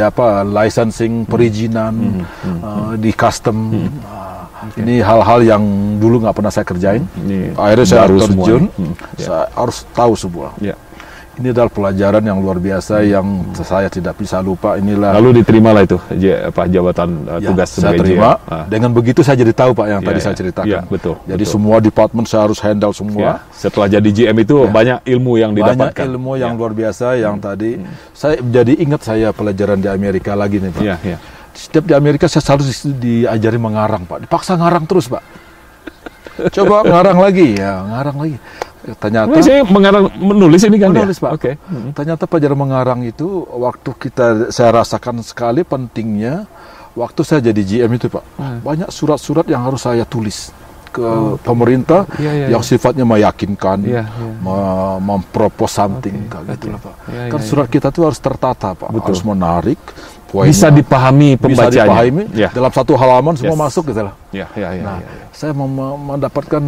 licensing, perizinan di custom. Ini hal-hal yang dulu nggak pernah saya kerjain. Akhirnya saya harus terjun, saya harus tahu semua. Ini adalah pelajaran yang luar biasa yang saya tidak bisa lupa. Inilah. Lalu diterimalah itu jabatan tugas saya terima. Dengan begitu saya jadi tahu Pak yang tadi saya ceritakan. Jadi semua departemen saya harus handle semua. Setelah jadi GM itu banyak ilmu yang didapatkan. Banyak ilmu yang luar biasa yang tadi saya jadi ingat saya pelajaran di Amerika lagi nih Pak. Setiap di Amerika saya selalu diajari mengarang Pak. Dipaksa ngarang terus Pak. Coba ngarang lagi. Ternyata saya menulis ini kan Pak. Ternyata pelajaran mengarang itu waktu saya rasakan sekali pentingnya waktu saya jadi GM itu Pak. Banyak surat-surat yang harus saya tulis ke pemerintah yang sifatnya meyakinkan, mempropos something gitu lah Pak. Kan surat kita tuh harus tertata Pak, harus menarik. Bisa dipahami pembacanya. Dalam satu halaman semua masuk gitu lah. Saya mendapatkan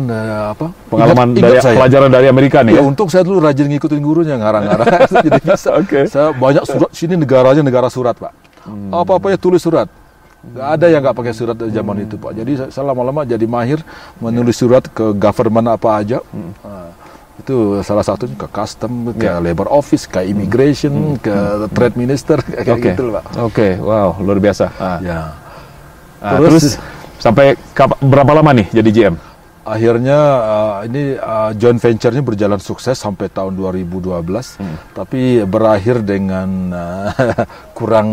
pengalaman pelajaran dari Amerika nih. Untung saya dulu rajin ngikutin gurunya ngarang-ngarang. Jadi bisa. Saya banyak surat sini, negaranya negara surat Pak. Apa-apa ya tulis surat. Gak ada yang nggak pakai surat zaman itu Pak. Jadi saya lama-lama jadi mahir menulis surat ke government apa aja. Itu salah satunya ke custom, ke labor office, ke immigration, ke trade minister, kayak gitu loh Pak. Wow, luar biasa. Terus sampai berapa lama nih jadi GM? Akhirnya ini joint venture-nya berjalan sukses sampai tahun 2012, tapi berakhir dengan kurang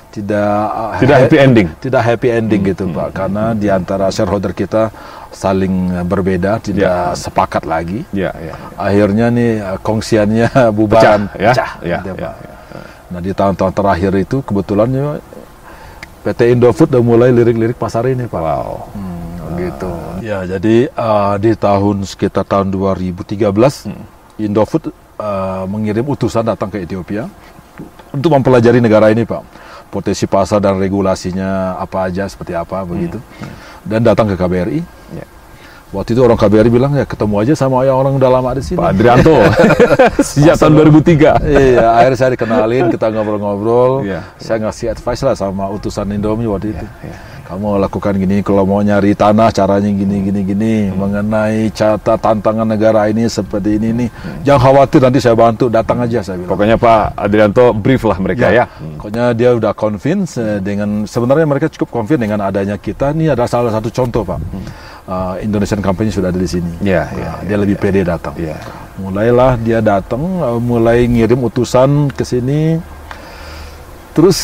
tidak happy ending gitu Pak, karena di antara shareholder kita saling berbeda, tidak sepakat lagi. Akhirnya nih kongsiannya bubar, pecah. Nah di tahun-tahun terakhir itu kebetulan PT Indofood udah mulai lirik-lirik pasar ini Pak. Gitu. Ya jadi di sekitar tahun 2013 Indofood mengirim utusan datang ke Ethiopia untuk mempelajari negara ini Pak. Potensi pasar dan regulasinya apa aja, seperti apa begitu. Dan datang ke KBRI. Waktu itu orang KBRI bilang ya ketemu aja sama orang udah lama di sini. Pak Adrianto. Sejak tahun 2003. Iya, akhirnya saya dikenalin, kita ngobrol-ngobrol. Saya ngasih advice lah sama utusan Indomie waktu itu. Kamu lakukan gini, kalau mau nyari tanah caranya gini. Mengenai tantangan negara ini seperti ini nih. Jangan khawatir, nanti saya bantu, datang aja saya bilang. Pokoknya Pak Adrianto brief lah mereka ya. Pokoknya dia udah convince dengan, sebenarnya mereka cukup convince dengan adanya kita. Ini adalah salah satu contoh Pak. Indonesian company sudah ada di sini. Dia lebih pede datang. Mulailah dia datang, mulai ngirim utusan ke sini. Terus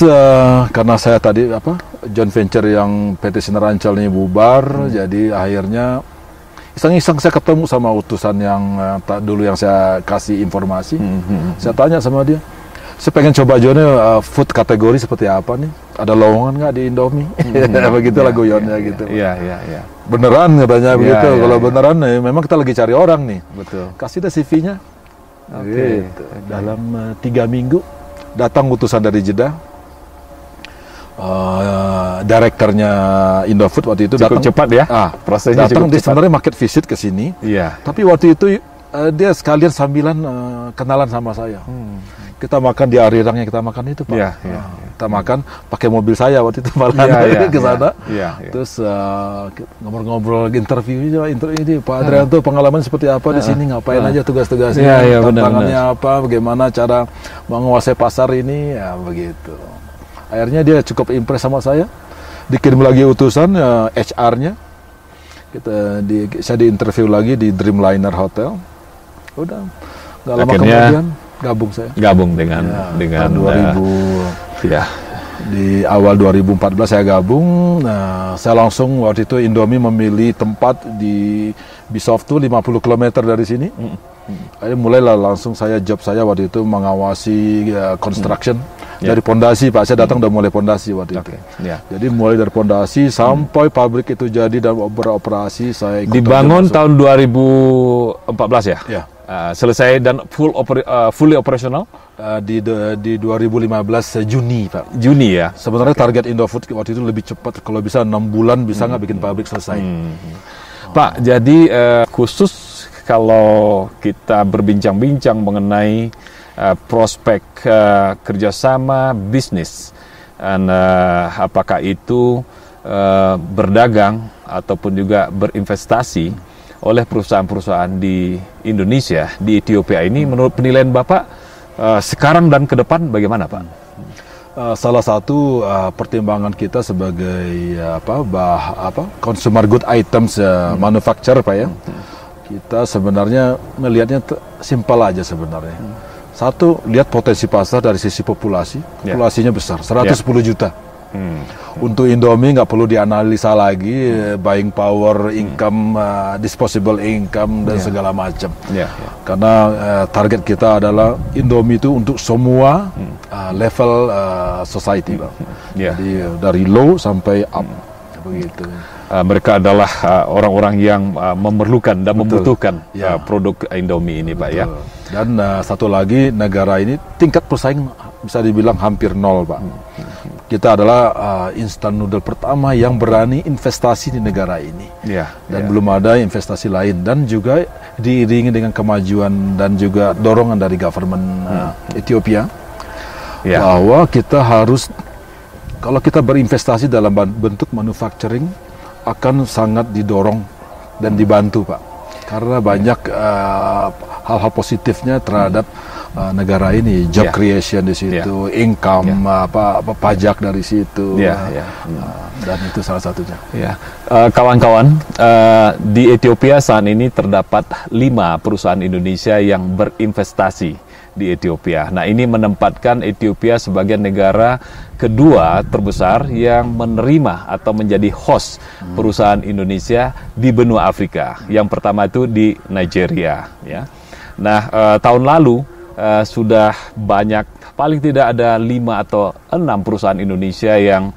karena saya tadi joint venture yang PT Sinar Ancol ini bubar, jadi akhirnya iseng-iseng saya ketemu sama utusan yang dulu yang saya kasih informasi. Saya tanya sama dia, saya pengen coba Jonnya food kategori seperti apa nih? Ada lowongan nggak di Indomie? Begitulah guyonnya gitu. Iya. Beneran katanya begitu. Iya, Kalau iya. beneran memang kita lagi cari orang nih. Betul. Kasih deh CV-nya. Oke. Gitu. Dalam 3 minggu datang utusan dari Jeddah. Direkturnya Indofood waktu itu Cukup datang cepat ya? Prosesnya datang, cukup dia cepat. sebenarnya market visit ke sini. Iya. Tapi waktu itu dia sekalian sambilan kenalan sama saya. Kita makan di Arirang yang kita makan itu, Pak. Iya. Kita makan pakai mobil saya waktu itu malah ke sana. Iya. Terus ngobrol-ngobrol interview ini Pak Adrianto pengalaman seperti apa di sini, ngapain aja tugas-tugasnya, Iya, tantangannya apa, bagaimana cara menguasai pasar ini, ya begitu. Akhirnya dia cukup impress sama saya. Dikirim lagi utusan HR-nya. Saya diinterview lagi di Dreamliner Hotel. Udah, nggak lama Akhirnya kemudian gabung saya. Gabung dengan Tahun 2000. Ya. Di awal 2014 saya gabung. Nah, saya langsung waktu itu Indomie memilih tempat di Bisoftu 50 km dari sini. Akhirnya mulailah langsung job saya waktu itu mengawasi construction dari pondasi, Pak. Saya datang udah mulai pondasi waktu itu. Ya. Jadi mulai dari pondasi sampai pabrik itu jadi dan beroperasi saya ikut Dibangun terjun tahun 2014 ya? Ya. Selesai dan fully operational? Di 2015 Juni, Pak. Juni ya? Sebenarnya target Indofood waktu itu lebih cepat, kalau bisa 6 bulan bisa nggak bikin pabrik selesai. Pak, jadi khusus kalau kita berbincang-bincang mengenai prospek kerjasama bisnis, dan apakah itu berdagang ataupun juga berinvestasi oleh perusahaan-perusahaan di Indonesia, di Ethiopia ini, menurut penilaian Bapak sekarang dan ke depan bagaimana, Pak? Salah satu pertimbangan kita sebagai consumer good items manufacturer, Pak ya. Kita sebenarnya melihatnya simpel aja sebenarnya. Satu, lihat potensi pasar dari sisi populasi. Populasinya besar, 110 juta. Untuk Indomie nggak perlu dianalisa lagi, buying power, income, disposable income, dan segala macam. Karena target kita adalah Indomie itu untuk semua level society, Pak. Jadi dari low sampai up, begitu. Mereka adalah orang-orang yang memerlukan dan membutuhkan produk Indomie ini, Pak ya. Dan satu lagi, negara ini tingkat persaing bisa dibilang hampir nol, Pak. Kita adalah instant noodle pertama yang berani investasi di negara ini. Dan belum ada investasi lain. Dan juga diiringi dengan kemajuan dan juga dorongan dari government Ethiopia. Bahwa kita harus, kalau kita berinvestasi dalam bentuk manufacturing, akan sangat didorong dan dibantu, Pak. Karena banyak hal-hal positifnya terhadap negara ini, job creation di situ, income, pajak dari situ, dan itu salah satunya. Kawan-kawan, di Ethiopia saat ini terdapat 5 perusahaan Indonesia yang berinvestasi di Ethiopia. Nah, ini menempatkan Ethiopia sebagai negara kedua terbesar yang menerima atau menjadi host perusahaan Indonesia di benua Afrika. Yang pertama itu di Nigeria, ya. Nah, tahun lalu sudah banyak, paling tidak ada 5 atau 6 perusahaan Indonesia yang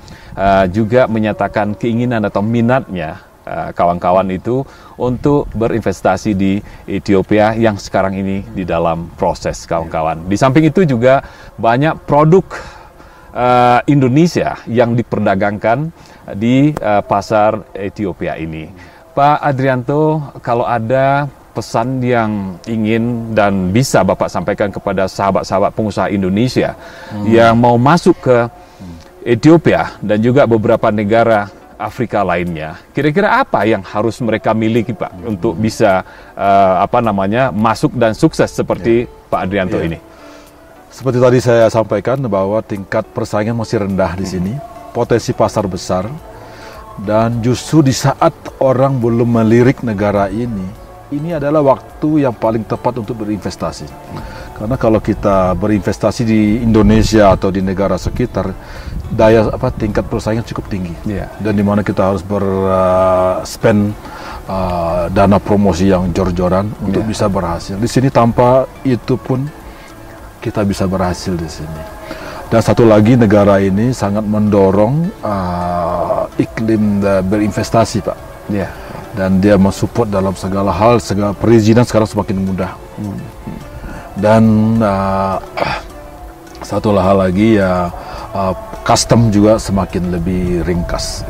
juga menyatakan keinginan atau minatnya kawan-kawan itu untuk berinvestasi di Ethiopia yang sekarang ini di dalam proses, kawan-kawan. Di samping itu juga banyak produk Indonesia yang diperdagangkan di pasar Ethiopia ini. Pak Adrianto, kalau ada pesan yang ingin dan bisa Bapak sampaikan kepada sahabat-sahabat pengusaha Indonesia yang mau masuk ke Ethiopia dan juga beberapa negara Afrika lainnya, kira-kira apa yang harus mereka miliki, Pak, untuk bisa masuk dan sukses seperti Pak Adrianto ini? Seperti tadi saya sampaikan bahwa tingkat persaingan masih rendah di sini, potensi pasar besar, dan justru di saat orang belum melirik negara ini adalah waktu yang paling tepat untuk berinvestasi. Karena kalau kita berinvestasi di Indonesia atau di negara sekitar, tingkat persaingan cukup tinggi. Dan di mana kita harus spend dana promosi yang jor-joran untuk bisa berhasil. Di sini tanpa itu pun kita bisa berhasil di sini. Dan satu lagi, negara ini sangat mendorong iklim berinvestasi, Pak. Dan dia mensupport dalam segala hal, segala perizinan sekarang semakin mudah. Dan satu hal lagi ya, custom juga semakin lebih ringkas.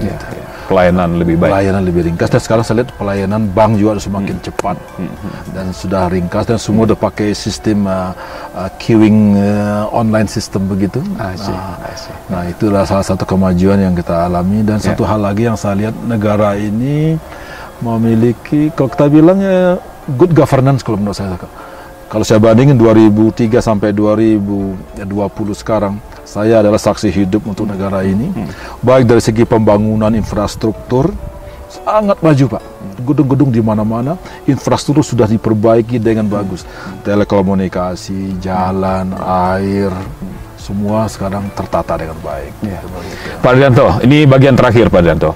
Pelayanan lebih baik. Pelayanan lebih ringkas, dan sekarang saya lihat pelayanan bank juga semakin cepat dan sudah ringkas, dan semua udah pakai sistem queuing online system begitu. Nah, itulah salah satu kemajuan yang kita alami. Dan satu hal lagi yang saya lihat, negara ini memiliki, kalau kita bilang ya, good governance kalau menurut saya. Kalau saya bandingin 2003 sampai 2020 sekarang, saya adalah saksi hidup untuk negara ini. Baik dari segi pembangunan infrastruktur, sangat maju, Pak. Gedung-gedung di mana-mana, infrastruktur sudah diperbaiki dengan bagus. Telekomunikasi, jalan, air, semua sekarang tertata dengan baik. Pak Arianto, ini bagian terakhir, Pak Arianto.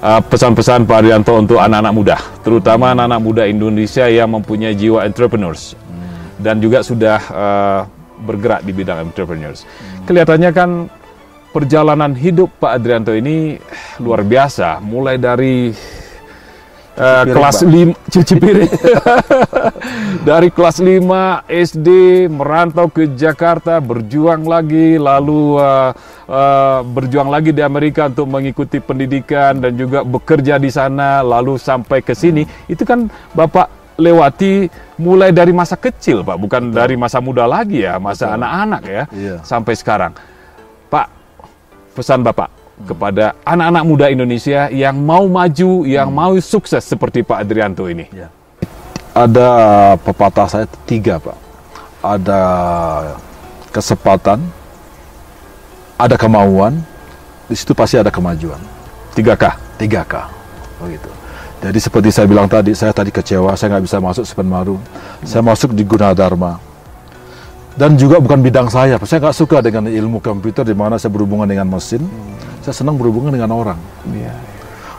Pesan-pesan Pak Arianto untuk anak-anak muda, terutama anak-anak muda Indonesia yang mempunyai jiwa entrepreneurs dan juga sudah bergerak di bidang entrepreneurs. Kelihatannya kan perjalanan hidup Pak Adrianto ini luar biasa, mulai dari kelas 5 cuci piring dari kelas 5 SD merantau ke Jakarta, berjuang lagi, lalu berjuang lagi di Amerika untuk mengikuti pendidikan dan juga bekerja di sana, lalu sampai ke sini. Itu kan Bapak lewati mulai dari masa kecil, Pak, bukan dari masa muda lagi ya, masa anak-anak ya, sampai sekarang. Pak, pesan Bapak kepada anak-anak muda Indonesia yang mau maju, yang mau sukses seperti Pak Adrianto ini. Ada pepatah saya 3, Pak. Ada kesempatan, ada kemauan, di situ pasti ada kemajuan. 3K. 3K. Begitu. Jadi seperti saya bilang tadi, saya tadi kecewa, saya nggak bisa masuk Sepenmaru. Saya masuk di Gunadarma. Dan juga bukan bidang saya nggak suka dengan ilmu komputer di mana saya berhubungan dengan mesin. Saya senang berhubungan dengan orang.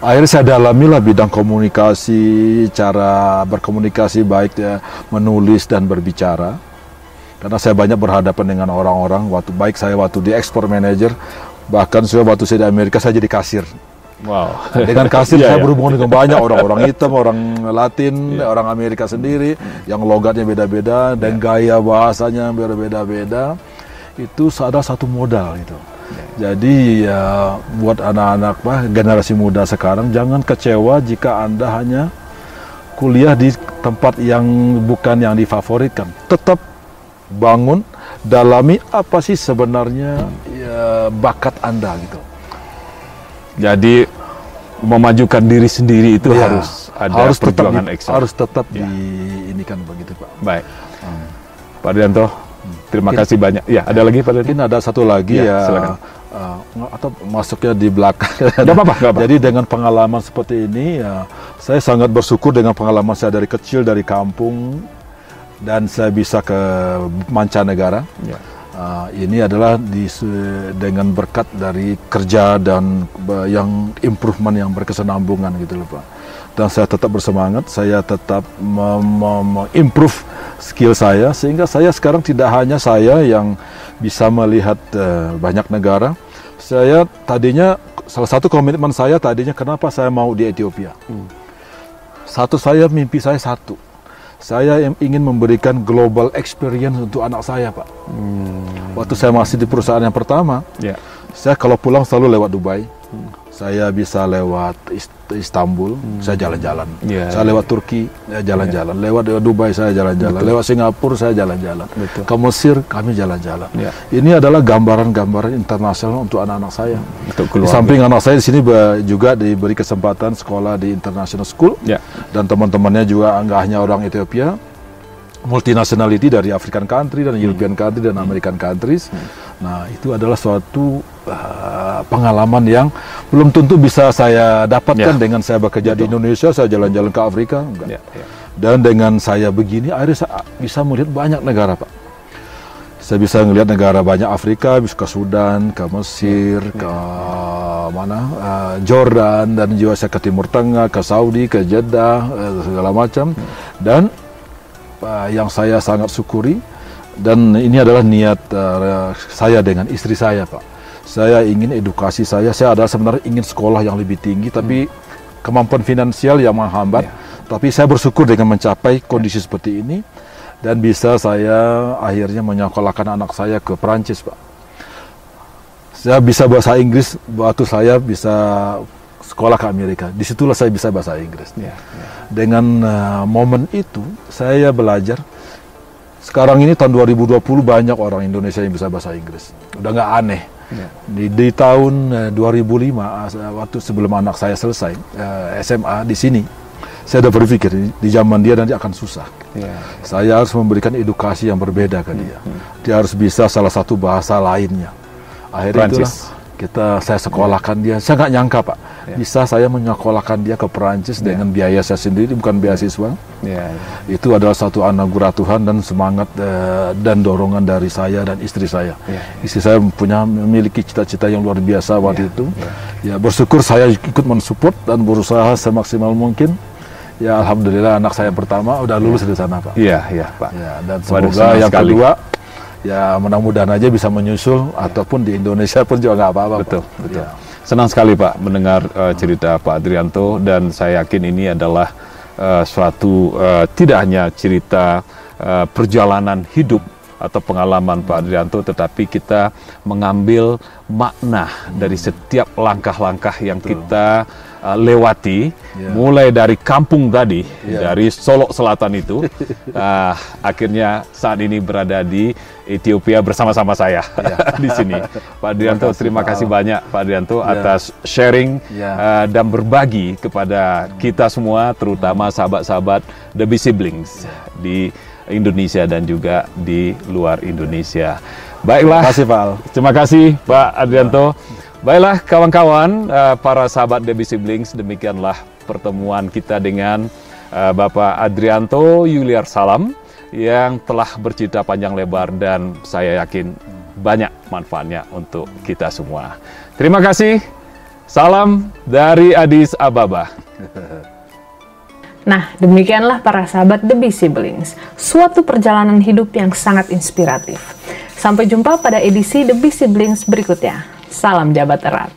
Akhirnya saya dalamilah bidang komunikasi, cara berkomunikasi baik ya, menulis dan berbicara. Karena saya banyak berhadapan dengan orang-orang, waktu di export manager, bahkan waktu saya di Amerika saya jadi kasir. Wow. Dengan kasir saya berhubungan dengan banyak orang hitam, orang Latin, orang Amerika sendiri, yang logatnya beda-beda dan gaya bahasanya berbeda-beda. Itu ada satu modal itu. Jadi ya, buat anak-anak generasi muda sekarang, jangan kecewa jika Anda hanya kuliah di tempat yang bukan yang difavoritkan. Tetap bangun, dalami apa sih sebenarnya bakat Anda gitu. Jadi memajukan diri sendiri itu harus ada perjuangan ekstra. Harus tetap diinikan begitu, Pak. Baik. Pak Adrianto, terima kasih banyak. Ya, ada lagi Pak Adrianto? Mungkin ada satu lagi silakan. Atau masuknya di belakang. Gak apa-apa. Jadi dengan pengalaman seperti ini, saya sangat bersyukur dengan pengalaman saya dari kecil, dari kampung, dan saya bisa ke mancanegara. Ini adalah dengan berkat dari kerja dan yang improvement yang berkesinambungan gitu loh, Pak. Dan saya tetap bersemangat, saya tetap improve skill saya, sehingga saya sekarang tidak hanya saya yang bisa melihat banyak negara. Saya tadinya, salah satu komitmen saya tadinya, kenapa saya mau di Ethiopia. Mimpi saya satu. Saya ingin memberikan global experience untuk anak saya, Pak. Waktu saya masih di perusahaan yang pertama, saya kalau pulang selalu lewat Dubai. Saya bisa lewat Istanbul, saya jalan-jalan. Saya lewat Turki, saya jalan-jalan. Lewat Dubai, saya jalan-jalan. Lewat Singapura, saya jalan-jalan. Ke Mesir, kami jalan-jalan. Ini adalah gambaran-gambaran internasional untuk anak-anak saya. Di samping anak saya di sini juga diberi kesempatan sekolah di International School. Dan teman-temannya juga nggak hanya orang Ethiopia, multinationality dari African country dan European country dan American countries. Nah, itu adalah suatu pengalaman yang belum tentu bisa saya dapatkan dengan saya bekerja di Indonesia, saya jalan-jalan ke Afrika. Dan dengan saya begini, akhirnya saya bisa melihat banyak negara, Pak. Saya bisa ngelihat negara banyak Afrika, bisa ke Sudan, ke Mesir, ke Jordan, dan juga saya ke Timur Tengah, ke Saudi, ke Jeddah, segala macam. Dan yang saya sangat syukuri, dan ini adalah niat saya dengan istri saya, Pak. Saya ingin edukasi saya adalah sebenarnya ingin sekolah yang lebih tinggi, tapi kemampuan finansial yang menghambat. Tapi saya bersyukur dengan mencapai kondisi seperti ini, dan bisa saya akhirnya menyekolahkan anak saya ke Perancis, Pak. Saya bisa bahasa Inggris waktu saya bisa sekolah ke Amerika. Disitulah saya bisa bahasa Inggris. Dengan momen itu, saya belajar. Sekarang ini tahun 2020 banyak orang Indonesia yang bisa bahasa Inggris. Udah nggak aneh. Di tahun 2005, waktu sebelum anak saya selesai SMA di sini, saya udah berpikir di zaman dia nanti akan susah. Saya harus memberikan edukasi yang berbeda ke dia. Dia harus bisa salah satu bahasa lainnya. Akhirnya itulah saya sekolahkan dia. Saya nggak nyangka, Pak, bisa saya menyekolahkan dia ke Perancis dengan biaya saya sendiri, bukan beasiswa. Itu adalah satu anugerah Tuhan dan semangat dan dorongan dari saya dan istri saya. Istri saya memiliki cita-cita yang luar biasa waktu itu. Ya, bersyukur saya ikut mensupport dan berusaha semaksimal mungkin. Ya, alhamdulillah anak saya pertama udah lulus di sana, Pak. Iya, Pak. Ya, dan semoga yang kedua, ya mudah-mudahan aja bisa menyusul, ataupun di Indonesia pun juga nggak apa-apa. Betul. Senang sekali, Pak, mendengar cerita Pak Adrianto, dan saya yakin ini adalah suatu tidak hanya cerita perjalanan hidup atau pengalaman Pak Adrianto, tetapi kita mengambil makna dari setiap langkah-langkah yang kita lewati, mulai dari kampung tadi, dari Solok Selatan itu, akhirnya saat ini berada di Ethiopia bersama-sama saya di sini. Pak Adrianto, terima kasih banyak Pak Adrianto atas sharing dan berbagi kepada kita semua, terutama sahabat-sahabat The Bee Siblings di Indonesia dan juga di luar Indonesia. Baiklah, terima kasih Pak Adrianto. Baiklah kawan-kawan, para sahabat The Bee Siblings, demikianlah pertemuan kita dengan Bapak Adrianto Yuliar Salam yang telah bercerita panjang lebar, dan saya yakin banyak manfaatnya untuk kita semua. Terima kasih, salam dari Addis Ababa. Nah, demikianlah para sahabat The Bee Siblings, suatu perjalanan hidup yang sangat inspiratif. Sampai jumpa pada edisi The Bee Siblings berikutnya. Salam jabat erat.